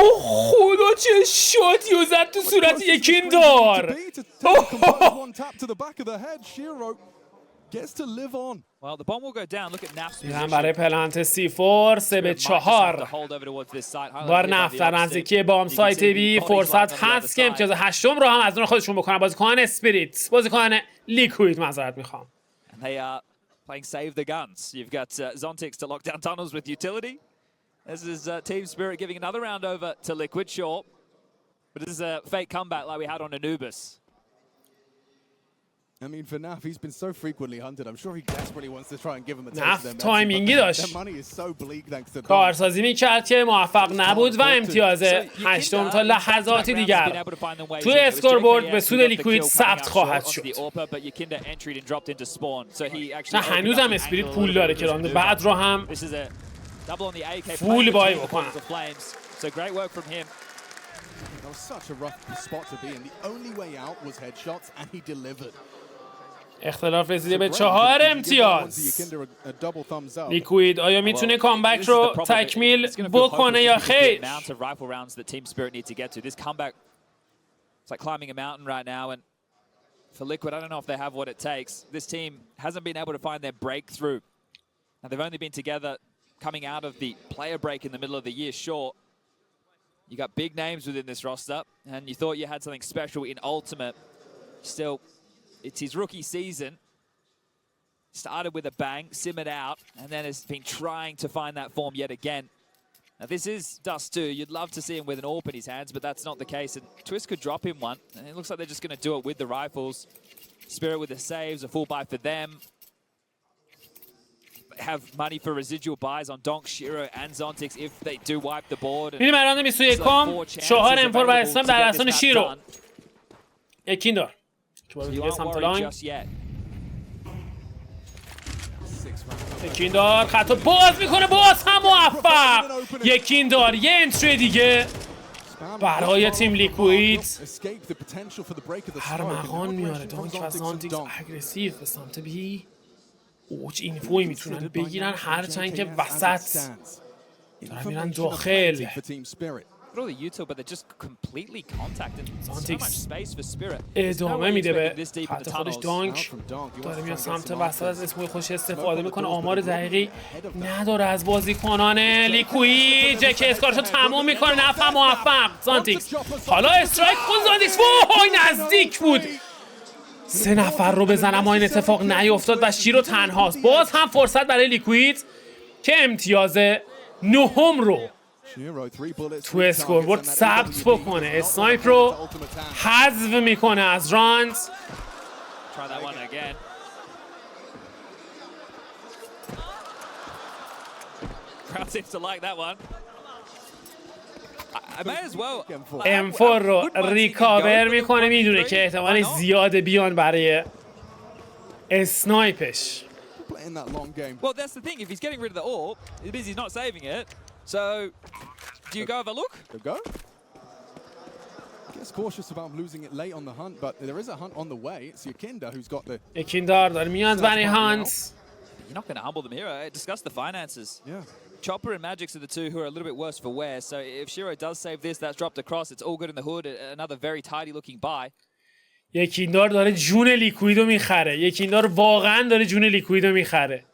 خدا چه شاتیو زد تو صورت یکیندار. میرن برای پلنت C4 3-4 بار نفت در نزدیکی بام سایت بی. فرصت هست که امتیاز 8 رو هم از اون خودشون بکنن بازیکن اسپریت، بازیکن لیکوید معذرت میخوام. Playing save the guns. You've got Zontix to lock down tunnels with utility. This is Team Spirit giving another round over to Liquid, sure. But this is a fake comeback like we had on Anubis. I mean, for Naf, he's been so frequently hunted. I'm sure he desperately wants to try and give him a taste Naf of their تایمینگی داشت. Their money is so bleak thanks to کارسازی میکرد که موفق نبود و امتیاز 8 تا لحظاتی دیگر توی اسکوربورد به سود لیکوید ثبت خواهد شد. نه هنوز هم اسپریت پول داره که راند بعد رو هم فول بای بکنن. That was such a rough spot to be in. The only way out was headshots and he delivered. اختلاف رسیده به 4 امتیاز. لیکوید آیا میتونه کامبک رو تکمیل بکنه یا خیر؟ It's like climbing a mountain right now, and for Liquid, I don't know if they have what it takes. This team hasn't been able to find their breakthrough. Now, they've only been together coming out of the player break in the middle of the year, sure. You got big names within this roster, and you thought you had something special in Ultimate. Still, it's his rookie season. Started with a bang, simmered out, and then has been trying to find that form yet again. Now, this is Dust 2. You'd love to see him with an AWP in his hands, but that's not the case. And Twist could drop him one, and it looks like they're just going to do it with the rifles. Spirit with the saves, a full buy for them. Have money for residual buys on Donk, Shiro, and Zontix if they do wipe the board. میریم اراند 21 4 امپور و اسلام در دستان شیرو. یکیندار که بارو دیگه سمت لانگ. یکیندار خطو باز میکنه، باز هم موفق. یکیندار یه انتری دیگه برای تیم لیکوید. هر مقان میاره دانک و زانتیکس اگریسیو به سمت بی. اوچ اینفوی میتونن بگیرن هرچند که وسط دارن میرن داخل. زانتیکس ادامه میده به خط خودش. دانک داره میاد سمت وسط، از اسموی خودش استفاده میکنه. آمار دقیقی نداره از بازیکنان لیکوید. جک اسکارشو تموم میکنه، نفهم موفق. زانتیکس حالا استرایک خود زانتیکس. وای نزدیک بود 3 نفر رو بزن، اما این اتفاق نیفتاد و شیرو تنهاست. باز هم فرصت برای لیکوید که امتیاز 9 رو تو اسکوربورد ثبت بکنه. اسنایپ رو حذف میکنه از راند. M4 رو ریکاور میکنه، میدونه که احتمالش زیاده بیان برای اسنایپش. Well, that's the thing. If he's getting rid of the AWP, it means he's not saving it. So, do you go have a look? Go. Gets cautious about losing it late on the hunt, but there is a hunt on the way. It's Yakinda who's got the. یکیندار داره میاد برای هانت. You're not going to humble them here. I discussed the finances. Yeah. Chopper and Magix are the two who are a little bit worse for wear. So if Shiro does save this, that's dropped across. It's all good in the hood. Another very tidy looking buy. یکیندار داره جون لیکویدو میخره. یکیندار واقعا داره جون لیکویدو میخره.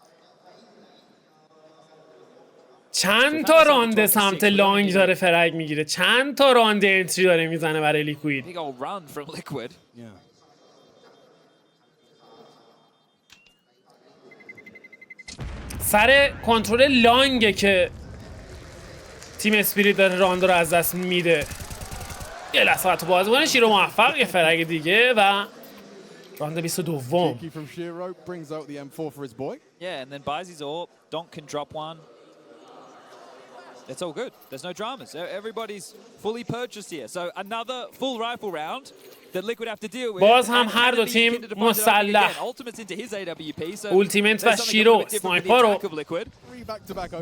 چند تا راند سمت لانگ داره فرگ میگیره، چند تا راند انتری داره میزنه برای لیکوید. Big old run from Liquid. سر کنترل لانگه که تیم اسپریت داره راند رو از دست میده. یه لحظه تو بازیکن شیرو موفق، یه فرگ دیگه و راند 22. Yeah, and then buys his AWP. Donk can drop one. It's all good. There's no dramas. Everybody's fully purchased here. So another full rifle round that Liquid have to deal with. باز هم هر دو تیم مسلح. اولتیمنت و شیرو سنایپر رو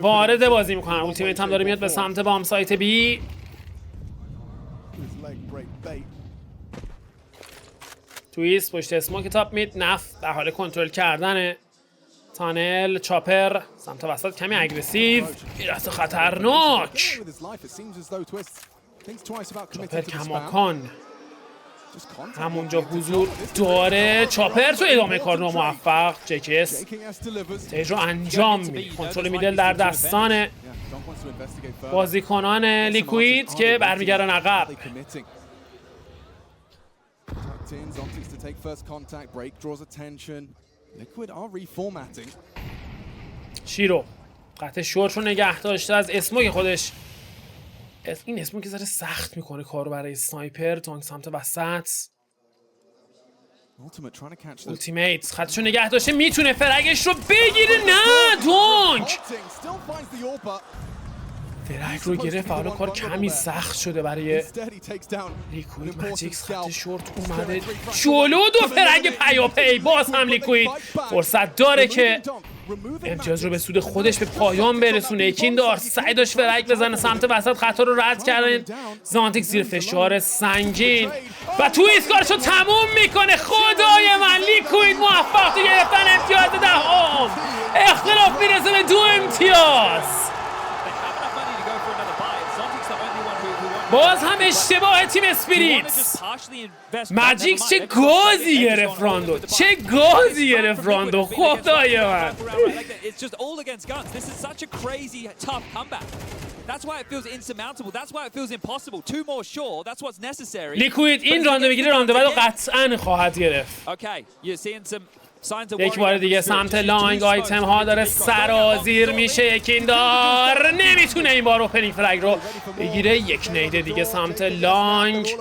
وارد بازی میکنن. اولتیمنت هم داره میاد به سمت بام سایت بی. تویست پشت اسموک تاپ مید، نف در حال کنترل کردنه. تانل چاپر سمت وسط کمی اگریسیو، ایرست خطرناک. چاپر کماکان همونجا حضور داره. چاپر تو ادامه کار ناموفق. جکس تیج رو انجام میده. کنترل میدل در دستان بازیکنان لیکوید که برمیگردن عقب. شیرو قطع شورت رو نگه داشته از اسموک خودش. این اسموک ذره سخت میکنه کارو برای سنایپر. تانک سمت وسط. اولتیمیت خطش رو نگه داشته، میتونه فرگش رو بگیره. نه دونک فرگ رو گرفت. حالا کار کمی سخت شده برای لیکوید. ماجیکس خط شورت اومده جلو. دو فرگ پیاپی. باز هم لیکوید فرصت داره که امتیاز رو به سود خودش به پایان برسونه. یکیندار سعی داشت فرگ بزنه سمت وسط، خطا رو رد کردن. زانتیک زیر فشار سنگین و تویست کارش رو تموم میکنه. خدای من لیکوید موفق تو گرفتن امتیاز 10. اختلاف میرسه به 2 امتیاز. باز هم اشتباه تیم اسپریت. ماجیکس چه گازی گرفت راندو، چه گازی گرفت راندو. خدای من. لیکوید این راندو بگیره، راندو بعد قطعا خواهد گرفت. یک بار دیگه سمت لانگ آیتم ها داره سرازیر میشه. یکیندار نمیتونه این بار اوپنینگ فرگ رو بگیره. یک نیده دیگه سمت لانگ.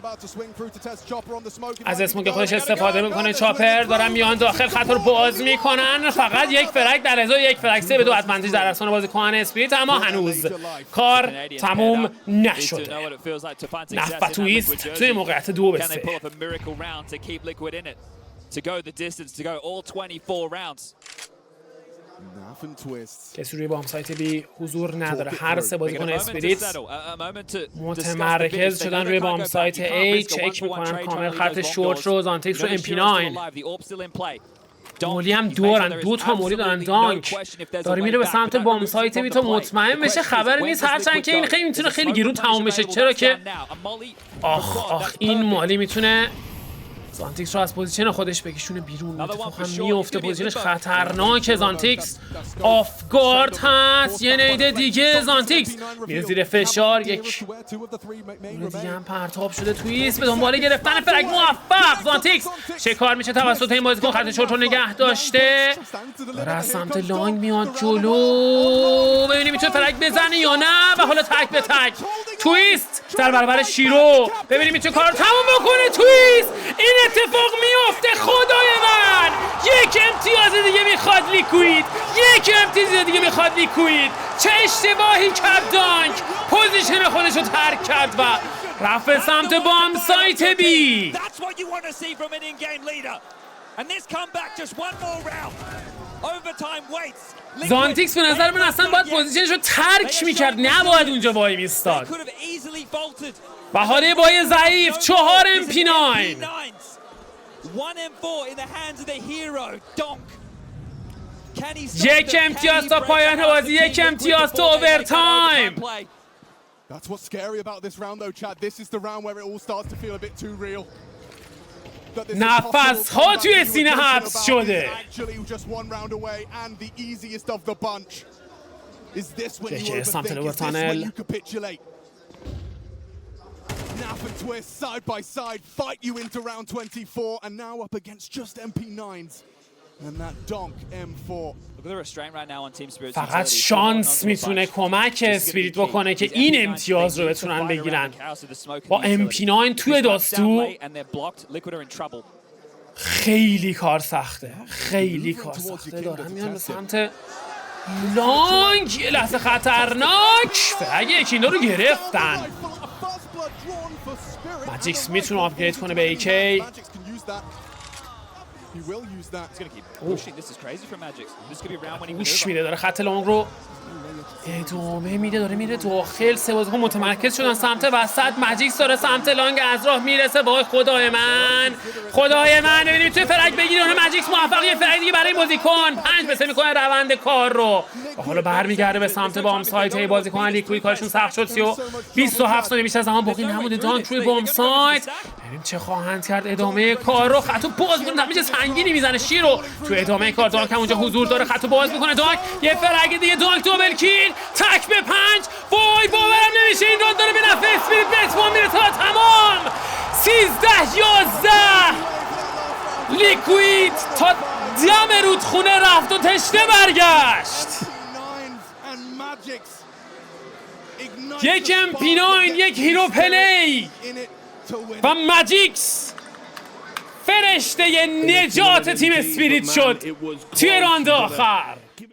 از اسموک خودش استفاده میکنه. چاپر دارن میان داخل، خطا رو باز میکنن. فقط یک فرگ در ازای یک فرگ 3 به 2 ادوانتیج در دستان بازیکن اسپریت، اما هنوز کار تموم نشده. نف و تویست توی موقعیت 2 به 3. To go the distance, to go all 24 rounds. کسی روی بام سایت بی حضور نداره. هر سه بازیکن اسپریت متمرکز شدن روی بام سایت ای. چک میکنن کامل خط شورت رو. زانتیکس رو MP9. مولی هم دورن، 2 تا مولی دارن. دانک داره میره به سمت بام سایت بی تا مطمئن بشه. خبر نیست، هرچند که این خیلی میتونه خیلی گیرون تموم بشه. چرا که آخ این مالی میتونه زانتیکس رو از پوزیشن خودش بکشونه بیرون. اتفاقا میفته، پوزیشنش خطرناکه. زانتیکس آف گارد هست. یه نیده دیگه. زانتیکس میره زیر فشار. یک دیگه هم پرتاب شده. تویست به دنبال گرفتن فرگ موفق. زانتیکس شکار میشه توسط این بازیکن. خط شورت رو نگه داشته، داره از سمت لانگ میاد جلو. ببینیم میتونه فرگ بزنه یا نه. و حالا تک به تک تویست در برابر شیرو. ببینیم میتونه کار رو تموم بکنه. تویست این اتفاق میفته. خدای من یک امتیاز دیگه میخواد لیکوید. یک امتیاز دیگه میخواد لیکوید. چه اشتباهی کرد دانک. پوزیشن خودش رو ترک کرد و رفت به سمت بام سایت بی. زانتیکس به نظر من اصلا باید پوزیشنش رو ترک میکرد، نباید اونجا وای میستاد. بهاره بای ضعیف 4 MP9. یک امتیاز تا پایان بازی، یک امتیاز تا اوورتایم. That's what's scary about this round though, Chad. This is the round where it all starts to feel a bit too real. نفس ها توی سینه حبس شده. جکه سمت لورتانل. Naf and Twist side by side fight you into round 24 and now up against just MP9s and that donk M4. فقط شانس میتونه کمک اسپریت بکنه که این امتیاز رو بتونن بگیرن. با MP9 توی داستو خیلی کار سخته، خیلی کار سخته. دارن میان به سمت لانگ. یه لحظه خطرناک. فرگ یکینا رو گرفتن. ماجیکس میتونه آپگرید کنه به AK. گوش میده، داره خط لانگ رو ادامه میده، داره میره داخل. سه بازیکن متمرکز شدن سمت وسط. ماجیکس داره سمت لانگ از راه میرسه. وای خدای من، خدای من. ببینید توی فرگ بگیره. اون ماجیکس موفق یه فرگ دیگه برای بازیکن 5 میکنه روند کار رو. حالا برمیگرده به سمت بام سایت. های بازیکن لیکوید کارشون سخت شد. 27 ثانیه بیشتر زمان باقی نمونده. دانک روی بام سایت. ببینیم چه خواهند کرد. ادامه کار رو خطو باز میکنه. دمیج سنگینی میزنه شیرو. تو ادامه کار دانک هم اونجا حضور داره. خطو باز میکنه دانک. یه فرگ دیگه. دانک دوبل کیل. تک به 5. وای باورم نمیشه این راند داره به نفع اسپریت به اتمام میره تا تمام. 13-11 لیکوید تا دم رودخونه رفت و تشنه برگشت. یک MP9، یک هیرو پلی و ماجیکس فرشته نجات تیم اسپریت شد توی راند آخر.